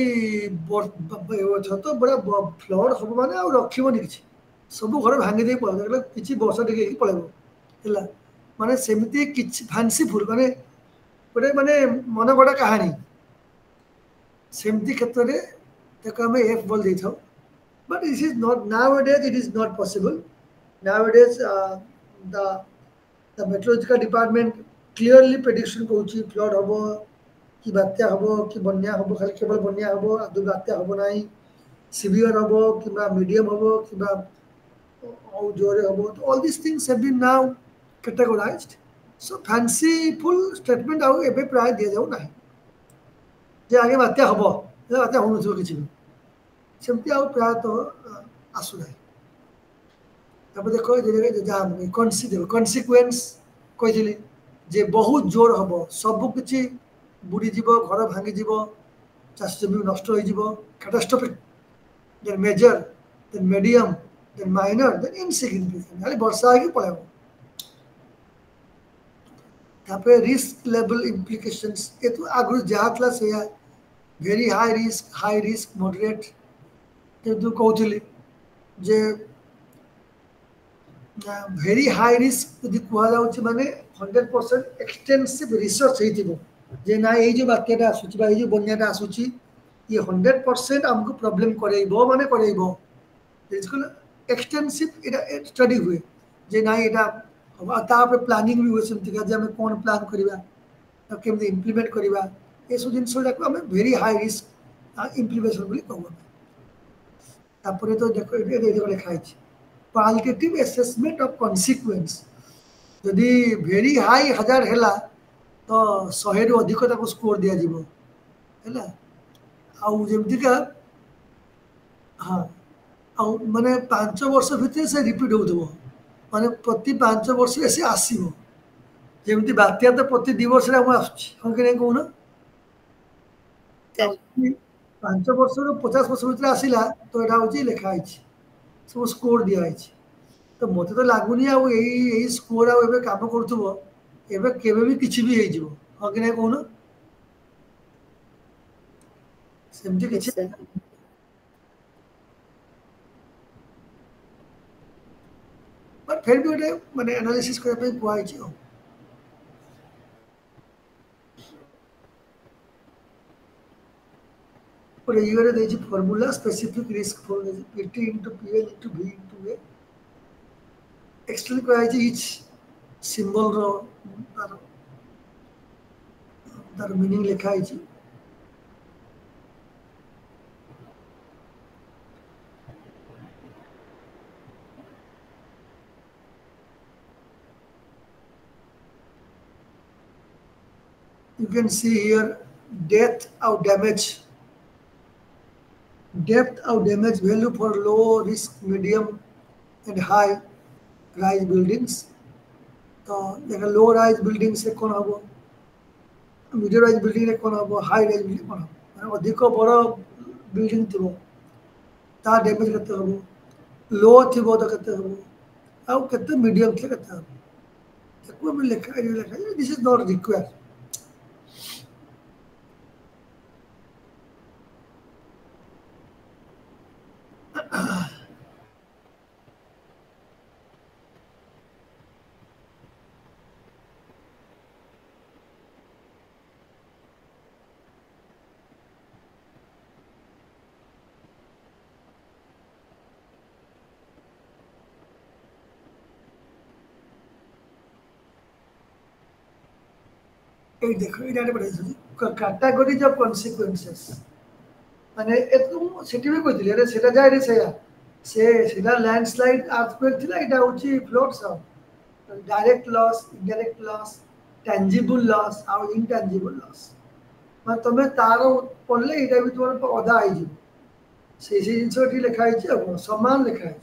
छत बड़ा फ्लड हम माने आ रखिबनी किछि सब घर भांगी दे पळो किछि वर्ष टिके पळेबो ହେଲା माने सेमिति किछि फैंसीफुल माने गोटे माने मन गड़ा कहानी सेमिति क्षेत्र रे ताको हमें एफ बोल देथाउ but this is not nowadays it is not possible nowadays the meteorological department clearly prediction कहउची फ्लड हबो कि बात्या हबो कि बन्या हबो खाली केवल बन्या हबो आदु बात्या हबो नाही सिवियर हबो किबा मीडियम हबो किबा और जोरे हबो तो all these things have been now categorized so fanciful statement आउ एबे प्राय दिया जाउ नाही जे आगे बात्या हबो जे बात्या होनु छ किछि सेमती आउ प्राय तो आसु नाही तब देखो जे जहाँ कन्सिक्वेन्स कही जे बहुत जोर हम सब किसी बुड़ीज घर भांगी चाष जमी नष्ट हो catastrophic then major then medium then minor then insignificant खाली वर्षा हो पड़े तापर रिस्क लेवल इम्प्लिकेशंस ये तो आगु जहाँ था से वेरी हाई रिस्क मॉडरेट जो कहते जे वेरी हाई रिस्क यदि कह माने 100% एक्सटेंसिव रिसर्च होइतिबो जे ना ये जो बाक्यटा आसुची बा ये जो बन्याटा आसुची ये 100% हमको प्रॉब्लम करेइबो माने करेइबो इसको एक्सटेंसिव एटा स्टडी हुए जे ना एटा ता पे प्लानिंग भी हुए सेमति का जे हम कोन प्लान करबा त केमते इंप्लीमेंट करबा ए सब जिंसटा को हम वेरी हाई रिस्क इंप्लीमेंटेशन बोली कहबो तापर तो देखो ये लिखा है qualitative assessment of consequence यदि very high 1000 हैला तो 100 रु अधिक ताको स्कोर दिया जीवो हैला आउ जेमति का हां आउ माने 5 वर्ष भितर से रिपीट होउथबो माने प्रति 5 वर्ष से आसीबो जेमति बात्या तो प्रति 2 वर्ष रे हम आछी हम के नै कहूना 5 वर्ष रो 50 वर्ष भितर आसीला तो एटा होची लिखा है सब स्कोर दिया है तो मत तो लगुनि आई स्कोर आम करूँ एवं केवे भी किसी भी हो हाँ कि कहून सेमती किसी बट फिर भी गोटे माने एनालिसिस करने कहु रे देछि formula specific risk for PT into PL into V into A explain करा छि इच सिंबल रो तार मीनिंग लिखा है you can see here depth of damage value for low risk medium and high rise buildings तो देखा low rise building से कौन हम मीडियम राइज बिल्डिंग रे कौन हम हाई राइज बिल्डिंग कौन हम अधिक बड़ बिल्डिंग थी ता डैमेज करते हम लो थी तो करते हम आउ केते मीडियम थे करते हम देखो हम लिखा दिस इज नॉट रिक्वायर्ड देखो ये कैटेगरीज ऑफ कॉन्सिक्वेंसेस माने एतु सेठी भी कहथिले रे सेटा जाय रे सेटा लैंडस्लाइड अर्थक्वेक थिला एटा होची floods direct loss indirect loss tangible loss और इनटेंजिबल लॉस माने तमे तारो पड़ले एटा भी तोर अधा आई जी से जिंसटी लिखा है समान लिखा है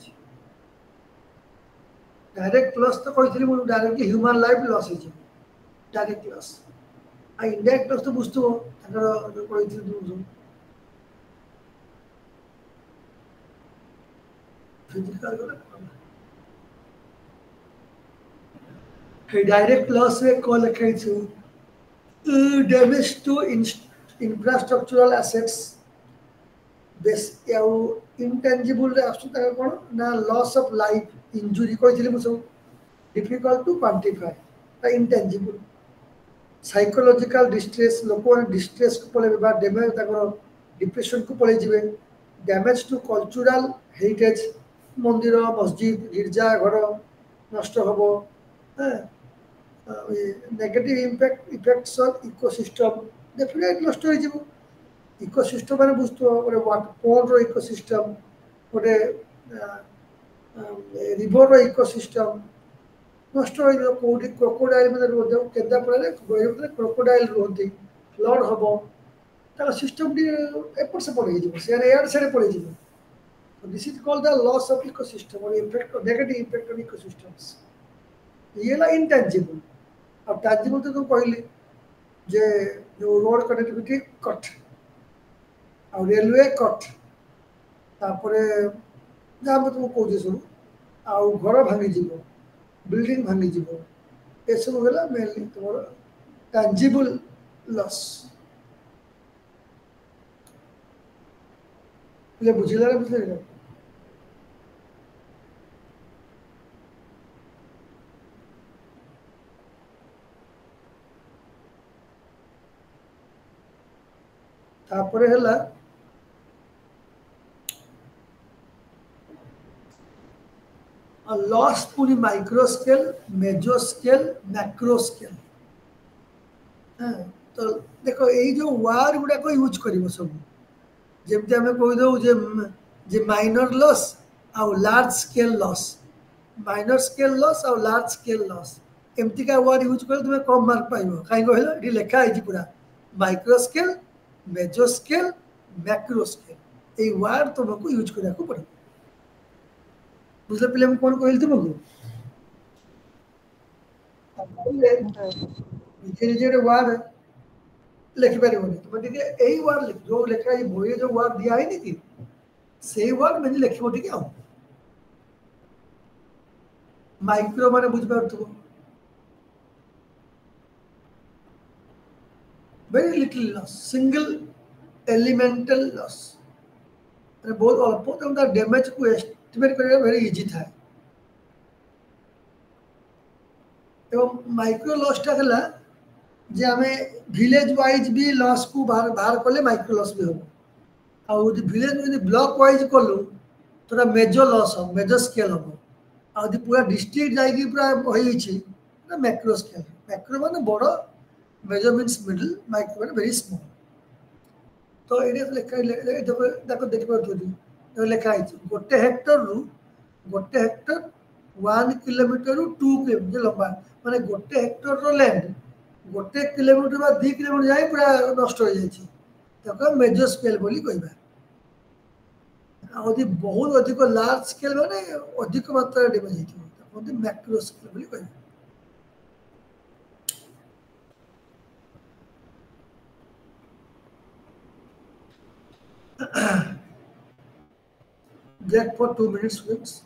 डायरेक्ट लॉस तो कहथिली डायरेक्टली ह्यूमन लाइफ लॉस है डायरेक्ट लॉस আর ইনডাইরেক্ট লস তো বুঝতে হবে তাଙ୍କର କହିଥିଲି ତୁମକୁ ଫିଜିକାଲ ଗଲେ डायरेक्ट लॉस रे कॉल लिखाई छु damage to infrastructural assets base याउ इंटेंजिबल रे आसु ता कोन ना लॉस ऑफ लाइफ इंजुरी कहथिले मु सब डिफिकल्ट टू क्वांटिफाई ता इंटेंजिबल साइकोलॉजिकल डिस्ट्रेस लोक डिस्ट्रेस को पळे बा डैमेज ता डिप्रेशन को पळे जिवे डैमेज टू कल्चरल हेरिटेज मंदिर मस्जिद गिरजा घर नष्ट हबो negative effects on ecosystem definitely नष्ट हो जिवो इकोसिस्टम माने बुझतो गोटे पॉन्ड रो इकोसिस्टम गोटे रिवर रो इकोसिस्टम नष्ट हो जिवो कोडी क्रोकोडाइल माने रोदे केदा पड़े क्रोकोडाइल रोहती फ्लड हबो तार सिस्टम डी एपट से पड़े जिवो से एयर से पड़े जिवो so this is called the loss of ecosystem or impact or negative impact on ecosystems ये ला इंटेंजिबल अब टैंजिबल तो कहली जे जो रोड कनेक्टिविटी कट और रेलवे कट तापरे जहाँ मैं तुमको कहूँ सब आउ घर भांगी जीव बिल्डिंग भांगी जीव ये सब होला मेनली तुम टैंजिबल लॉस ले बुझिला रे बुझिला तापरे हला लॉस पूरी माइक्रो स्केल मेजो स्केल मैक्रो स्केल तो देखो यही जो वार गुड़ा को यूज करिवो सब जेमते हमें कहि दउ जे माइनर लॉस और large scale loss minor scale loss और लार्ज स्केल लॉस एमती का वार यूज कर तुम कम मार्क पाइबो काई कहलो इडी लेखा है पूरा माइक्रो स्केल मेजो स्केल मैक्रो स्केल ए वार तुमको यूज करिया को पड़े बुझले पिले में कोन कहल तुमको निजे निजे वार लिखि पारिबोनी तुम टिके एई वार लिख जो लेखा ई बोये जो वार दिया है नी कि सेई वार में लिखिबो टिके आ माइक्रो माने बुझ पारथुबो very little loss single elemental loss अरे बहुत अल्प तो उनका डैमेज को एस्टिमेट करना वेरी इजी था एवं माइक्रो लॉस टा हला जे हमें विलेज वाइज भी लॉस को बाहर बाहर करले माइक्रो लॉस भी हो और यदि विलेज में ब्लॉक वाइज करलु तोरा मेजर लॉस हो मेजर स्केल हो और यदि पूरा डिस्ट्रिक्ट जाइकी पूरा होई छी ना मैक्रो स्केल मैक्रो माने बड़ मेजर मीन्स मिडल माइक्रो माने वेरी स्मॉल तो एरिया लेखा देखो देखि पारथुदी लेखा है गोटे हेक्टर 1 किलोमीटर रु 2 किलोमीटर लंबा माने गोटे हेक्टर रो लैंड गोटे किलोमीटर बा 2 किलोमीटर जाई पूरा नष्ट हो जाई छी तको मेजर स्केल बोली कहबा आउदी बहुत अधिक लार्ज स्केल माने अधिक मात्रा डैमेज हेती तको मैक्रो स्केल बोली कहबा break for 2 minutes please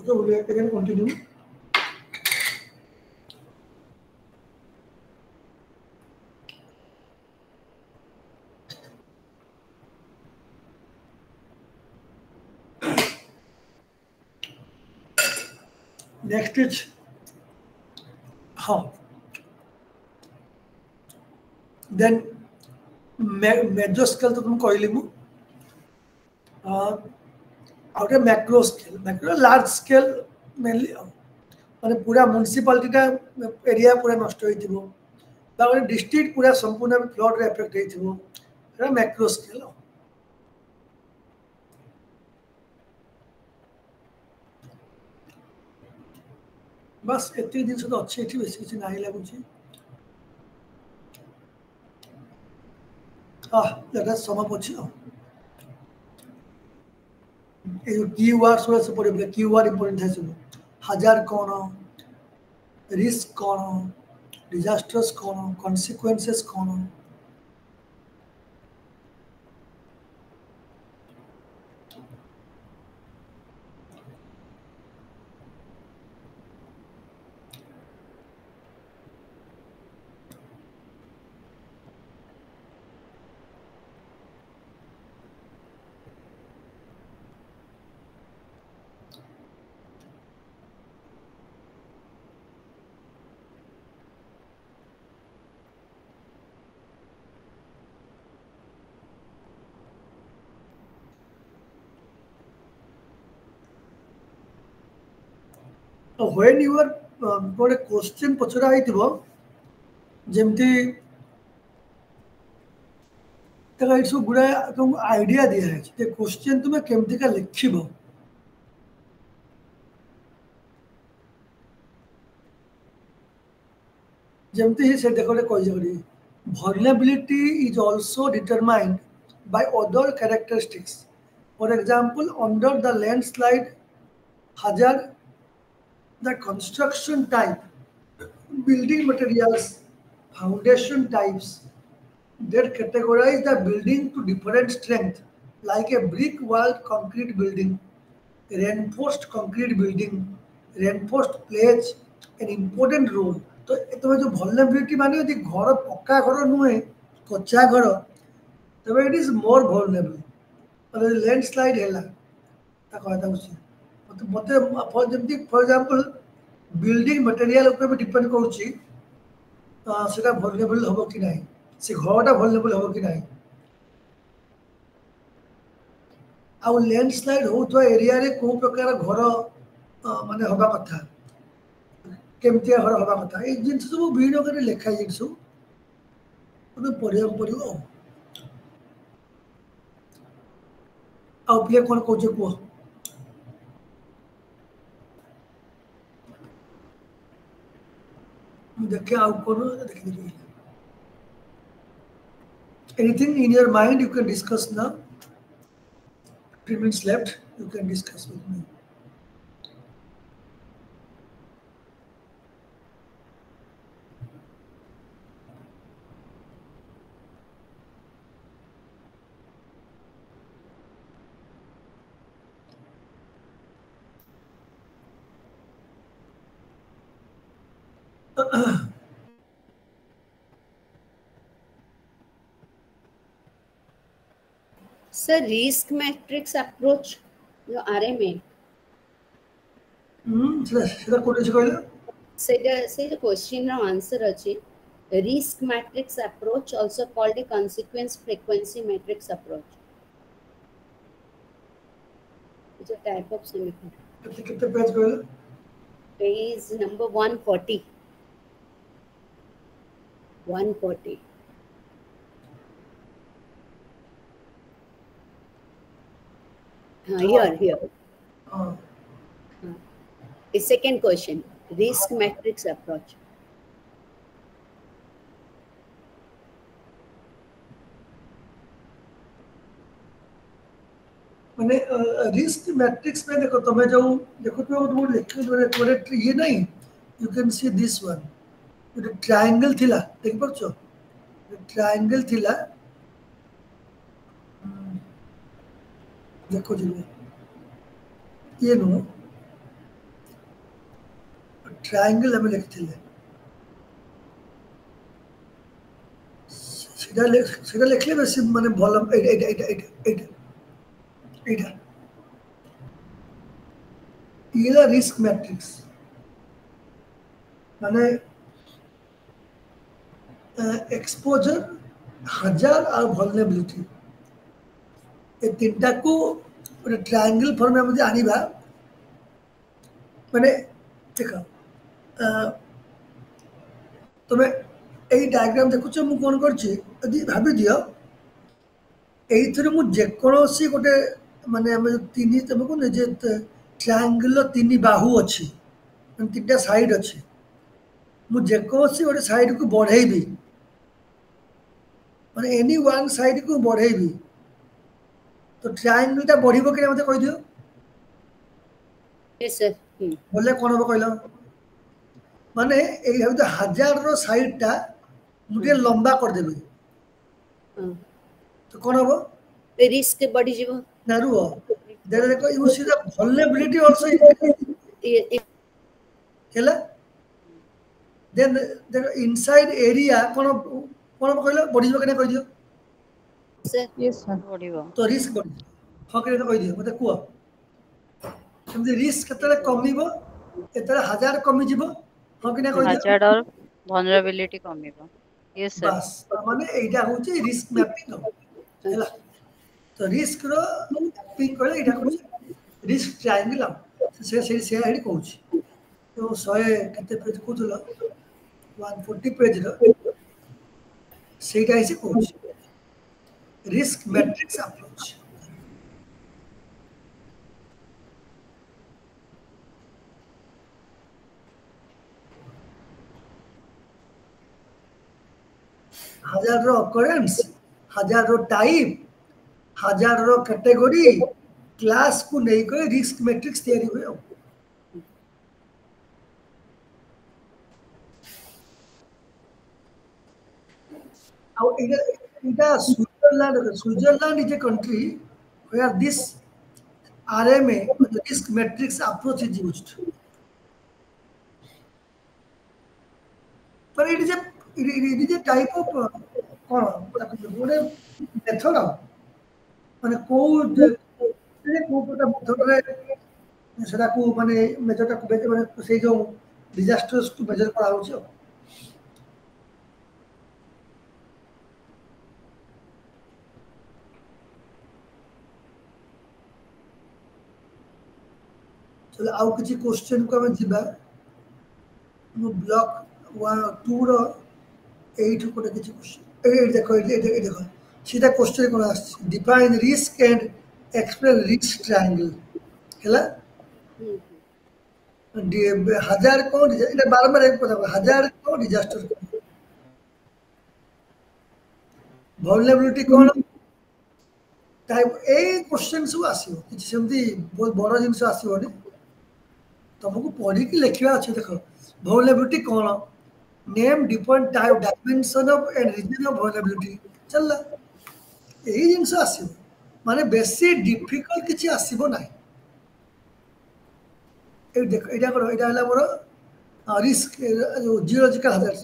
So we can continue. Next is how. Then major scale तो तुम कहली मु out macro scale macro large scale mainly माने पूरा म्युनिसिपालिटी टा एरिया पूरा नष्ट होइथिबो बा गोटे डिस्ट्रिक्ट पूरा संपूर्ण फ्लड रे इफेक्ट होइथिबो एटा मैक्रो स्केल बस एति दिन से तो अच्छे एठी बेसी किछ नाही लागुची let us sum up अच्छी कीवर्ड्स गुड़ा सब पड़े कीवर्ड इंपोर्टेंट है सब हजार कौन रिस्क कौन डिजास्टर्स कौन कॉन्सिक्वेंसेस कौन when you are got a question पचरा आइथिबो जेमती तका इट्स गुडा तुम आइडिया दिया है जे क्वेश्चन तुमे केमती का लिखिबो जेमती ही से देखो ले कोइ जगरी vulnerability is also determined by other characteristics for example under the landslide hazard the construction type, building materials, foundation types that categorize the building to different strength, like a brick walled concrete building, reinforced concrete building, reinforced plates, an important role. तो तुम्हें जो vulnerability माने यदि घर पक्का घर नुहे कच्चा घर तबे it is more vulnerable. और लैंडस्लाइड हैला ता कहता उसी मते फॉर एग्जांपल बिल्डिंग मटेरियल ऊपर भी डिपेंड करूची सेटा वल्नरेबल होबो कि नाही से घरटा वल्नरेबल होबो कि नाही आ लैंडस्लाइड होतो एरिया रे को प्रकार घर माने होबा कथा केमतिया घर होबा कथा ए जिंस सब वीडियो करे लेखा जिंस तो पढ़िया पड़ियो आ प्ले कोन कोजे को anything in your mind you can discuss now 3 minutes left you can discuss with me sir risk matrix approach जो आरएमए सेटा कोटे से कहला से क्वेश्चन रो आंसर अछि risk matrix approach also called a consequence frequency matrix approach it's a type of semiconductor कितने page कहला page number 140 here the second question risk matrix approach माने रिस्क मैट्रिक्स में देखो तुम्हें जो देखो तो लिख तोरे ये नहीं you can see this one जो ट्रायंगल थिला देख परछो ट्रायंगल थिला देखो जी ये नो ट्रायंगल हमें लिखते हैं सीधा लिखले बेसी माने भल एटा ये रिस्क मैट्रिक्स माने एक्सपोजर हजार और वल्नरेबिलिटी ए तीनटा को गोटे ट्रायंगल फॉर्म में मुझे आनिबा माने देखो तुम्हें এই ডায়াগ্রাম দেখুছ মু কোন করছি যদি ভাবি দিও এইথরে মু যে কোনসি গোটে মানে আমি তিনি তুমি কোন যে ট্রায়াঙ্গল তিনি বাহু ଅଛି মানে তিনটা সাইড ଅଛି মু যে কোনসি গোটে সাইড কু বঢ়াইবি মানে এনি ওয়ান সাইড কু বঢ়াইবি তো ট্রায়াঙ্গলটা বঢ়িব কি না মতে কই দিও यस सर বললে কোন হবে কইলো মানে এই হবে হাজার র সাইডটা मुझे लंबा कर देबे तो कौन हो रिस्क बढ़ी जीव ना रुओ देखो you see the vulnerability also केला देन देखो इनसाइड एरिया कौन कहलो बढ़ी जो केने कह दियो सर यस सर बढ़िबो तो रिस्क बढ़ी हां केने कह दियो मते कुआ समझे रिस्क केतरे कमिबो केतरे हजार कमी जीवो हां केने कह दियो हजार और vulnerability कमिबो यस सर बस माने एटा होची रिस्क मैपिंग हैला तो रिस्क रो मैपिंग करे एटा होची रिस्क ट्रायंगल से हेडी कहूची तो 100 केते पेज कोदला 140 पेज रो सेटा हिसे कहूची रिस्क मैट्रिक्स अप्रोच हजार रो ऑकरेंस हजार रो टाइप हजार रो कैटेगरी क्लास को नहीं कोई रिस्क मैट्रिक्स तैयारी हुए और इटा Switzerland is a country where this RMA risk matrix approach is used पर it is a type of कौन गोटे मेथड माने को मेथड रे सेटा को माने मेथड को माने से जो डिजास्टर्स को मेजर करा होछ चलो आउ किछि क्वेश्चन को हम जिबा मु ब्लॉक 2 रो 8 कोटे किछि क्वेश्चन ए देखो सीधा क्वेश्चन कोन आछि define risk and explain risk triangle हैला हजार कोन इने बार-बार एक पता हजार कोन डिजास्टर वल्नरेबिलिटी कोन टाइप ए क्वेश्चन सब आसीबो किछि सेमती बहुत बड़ जिंस आसीबो ने तुमको पढ़ी की लिखा अच्छे देख वल्नरेबिलिटी कौन name different type dimension of and reason of vulnerability चलला यही जिंस आसीबो माने बेसी डिफिकल्ट किछि आसीबो नाही ए देख एटा करो एटा हला मोर रिस्क जो geological hazard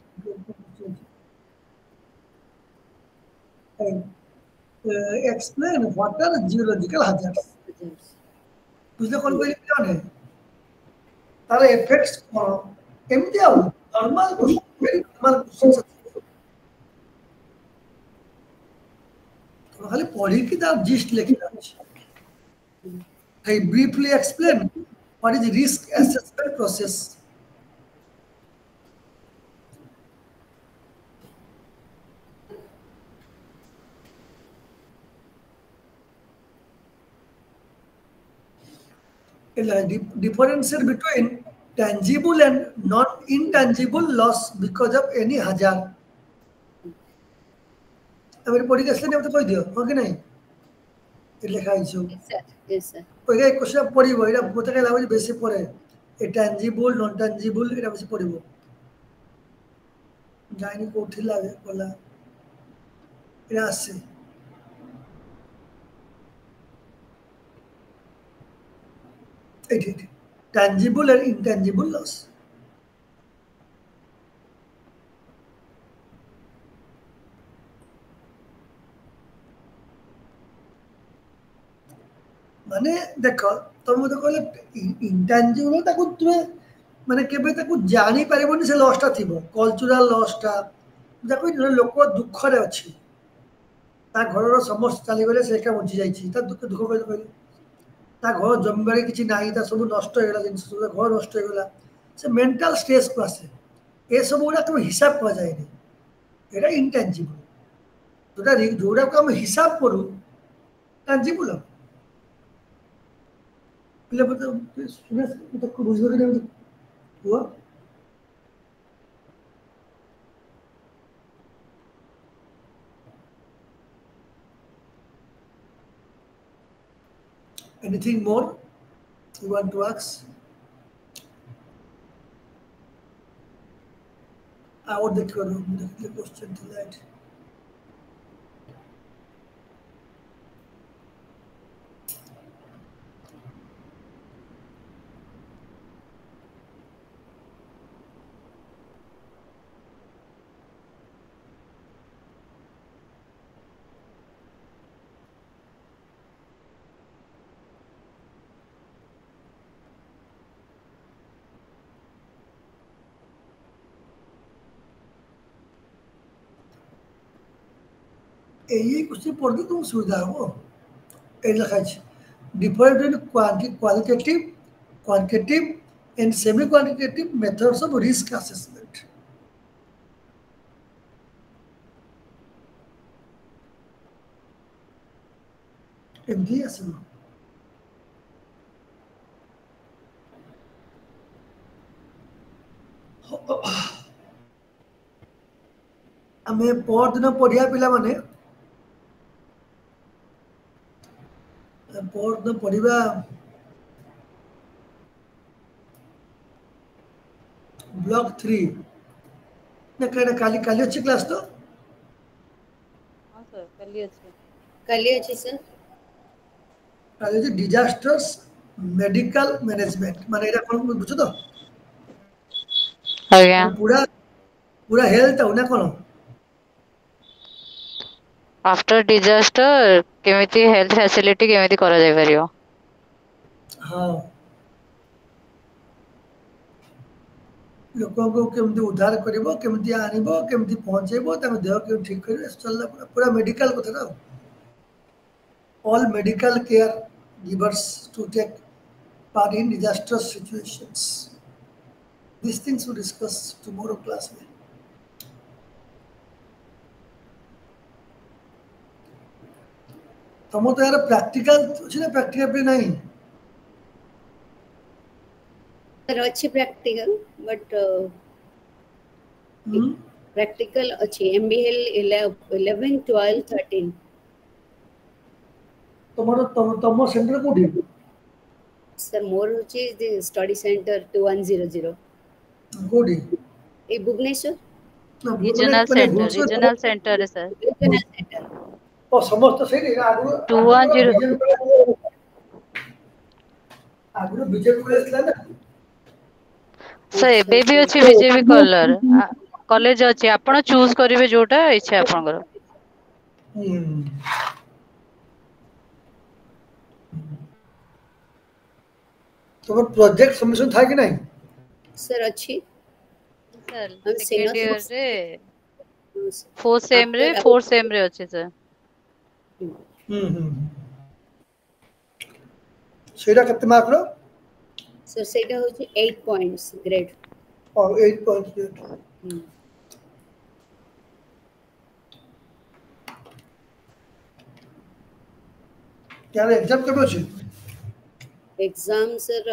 explain what are geological hazards बुझले कोन कोई लिखा नै तार इफेक्ट्स कोन एमती आ normal question very normal question तो खाली पढ़ी की तार जिस्ट लिखना अछि I briefly explain what is risk assessment process differentiate between tangible and non-intangible loss because of any hazard. अगर पढ़ी के नहीं तो कोई दियो हो कि नहीं ये लिखा है जो यस सर कोई का क्वेश्चन पढ़िबो एटा मते के लागो बेसी पढ़े ए tangible non tangible एटा बेसी पढ़िबो जानि कोठी लागे बोला एटा आसे tangible and intangible loss माने देख तुम मते कहले इंटेंजिबल ताकू तुमे माने केबे ताकू जानी पारिबोनी से लॉसटा थिबो कल्चरल लॉसटा जाको लोक दुख रे अछि ता घरर समस्त चलीगले से एका बंची जाइछि ता दुख दुख कहले ता घर जमीबारी किछि नाही ता सब नष्ट हो गेला जिनिस सब घर नष्ट हो गेला से मेंटल स्ट्रेस को आसे ए सब गुडा तुम हिसाब कर जाय नहीं एटा इंटेंजिबल जोड़ा को हम हिसाब करू टेंजिबल पिले बता सुने तो को बुझबो कि नहीं हुआ anything more you want to ask I would the question to that यही कुछ पढ़ के तुम सुविधा हो ए लिखा है different in quantitative and semi quantitative methods of risk assessment MD असलो आमे परदिन पढ़िया पिला माने परदिन पढ़िबा ब्लॉक 3 ना काली काली अच्छी क्लास तो हां सर कल अच्छी सर काली जे डिजास्टर्स मेडिकल मैनेजमेंट माने एरा कोन बुझो तो आज्ञा पूरा पूरा हेल्थ होना कोन आफ्टर डिजास्टर केमिति हेल्थ फैसिलिटी केमिति करा जाय परियो हां लोगों को केमती उद्धार करिवो केमती आनिबो केमती पहुंचेबो तमे देह के ठीक करिवो चलला पूरा मेडिकल कथा ना all medical care givers to take part in disaster situations these things we discuss tomorrow class में तमो तो यार प्रैक्टिकल अछि ना प्रैक्टिकल पे नहीं सर अच्छी प्रैक्टिकल बट प्रैक्टिकल अच्छी एमबीएल 11 12 13 तमरो तमो सेंटर कोठी सर मोर होची द स्टडी सेंटर 2100 कोठी ए भुवनेश्वर ना रीजनल सेंटर है सर रीजनल सेंटर ओ समस्त से आगु 210 आगु बीजेपी कॉलेज ला ना सर एबे भी अछि बीजेपी कलर कॉलेज अछि आपण चूज करिवे जोटा इच्छा आपनकर तो प्रोजेक्ट सबमिशन था कि नहीं सर अच्छी सर हम सेकंड ईयर सिंगल रे फोर्थ सेम रे अछि सर सेटा कते मार्क रो सर सेटा होची 8 पॉइंट्स ग्रेड और 8 पॉइंट्स क्या एग्जाम कब अछि एग्जाम सर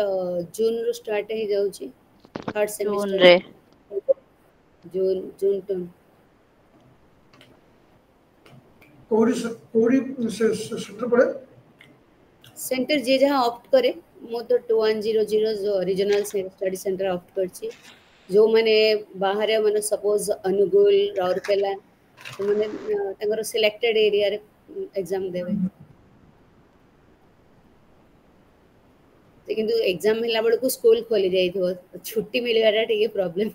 जून रो स्टार्ट हे जाउची थर्ड जून सेमेस्टर रे जून टर्म कोडी सेंटर पड़े सेंटर जे जहाँ ऑप्ट करे मो तो 2100 जो रीजनल स्टडी सेंटर ऑप्ट करची जो माने बाहर माने सपोज अनुगुल राउरकेला तो माने तंगर सिलेक्टेड एरिया रे एग्जाम देवे किंतु एग्जाम हिला बड़ को स्कूल खोली जाई थो छुट्टी मिलवाटा ठीक problem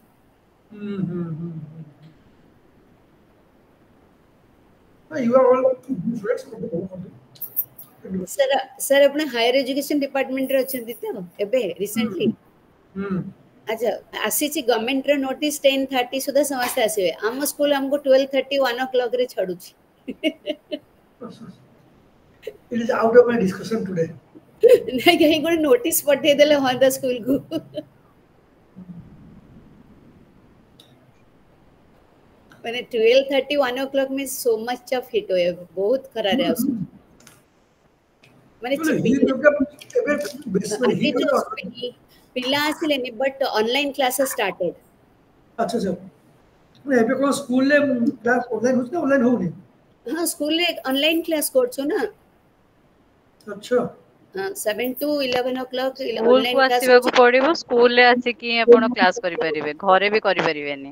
you are all students sir अपने हायर एजुकेशन डिपार्टमेंट रे अछंती तो एबे रिसेंटली अच्छा आसीची गवर्नमेंट रे नोटिस 10:30 सुधा समस्त आसीबे हम स्कूल हमको 12:30 1 o'clock रे छडुची It is out of my discussion today. नहीं कहीं कोई नोटिस पठे देले होंदा स्कूल को मैंने 12:30 1 o'clock में so much of hit होए बहुत खरा रे उसको मैंने पिला आसिलेनी बट ऑनलाइन क्लासेस स्टार्टेड अच्छा अच्छा मैं एबे को स्कूल ले क्लास ऑनलाइन होछ ना ऑनलाइन होनी हां स्कूल ले ऑनलाइन क्लास करछो ना अच्छा 7 to 11 o'clock स्कूल को आसीबा को पड़िबो स्कूल ले आसी कि आपण क्लास करि परिबे घरे भी करि परिबेनी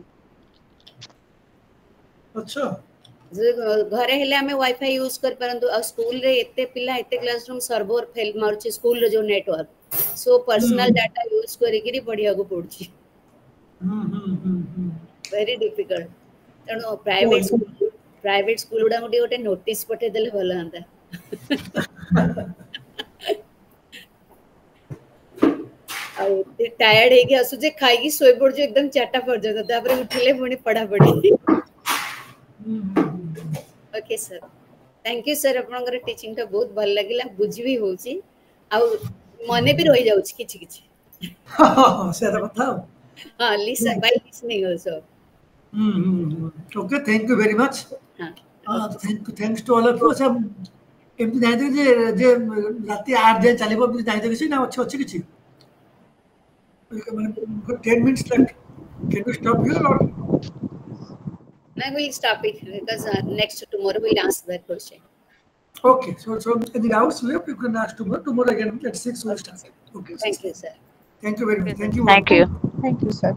अच्छा घरे हेले हमें वाईफाई यूज कर परंतु स्कूल रे एते पिला एते क्लासरूम सर्वर फेल मारछि स्कूल रे जो network so personal data use करी गिरी बढ़िया को पड़छि वेरी डिफिकल्ट तनो प्राइवेट स्कूल उडा मुडी ओटे नोटिस पठे देले भलो हंदा टायर्ड है कि असु जे खाई सोई पड़ जो एकदम चाटा पड़ जाता तापर उठले पुणी पढ़ा पड़ी okay sir thank you sir आपनकर टीचिंग ता बहुत भल लागिला बुझी भी होची आ मने भी रहि जाउछ किछि किछि हां सेदा कथा हां listen by listening also okay thank you very much हां thanks to all of you सब एमती नाही दे जे राती 8 दिन चलिबो भी नाही दे ना अछि किछि माने 10 minutes left can we stop here or I will stop it because next tomorrow we'll ask that question. Okay, so any doubts left you can ask tomorrow again at 6 we'll start. Okay. Thank you, sir. Thank you very much. Thank you. Thank you. Thank you, sir.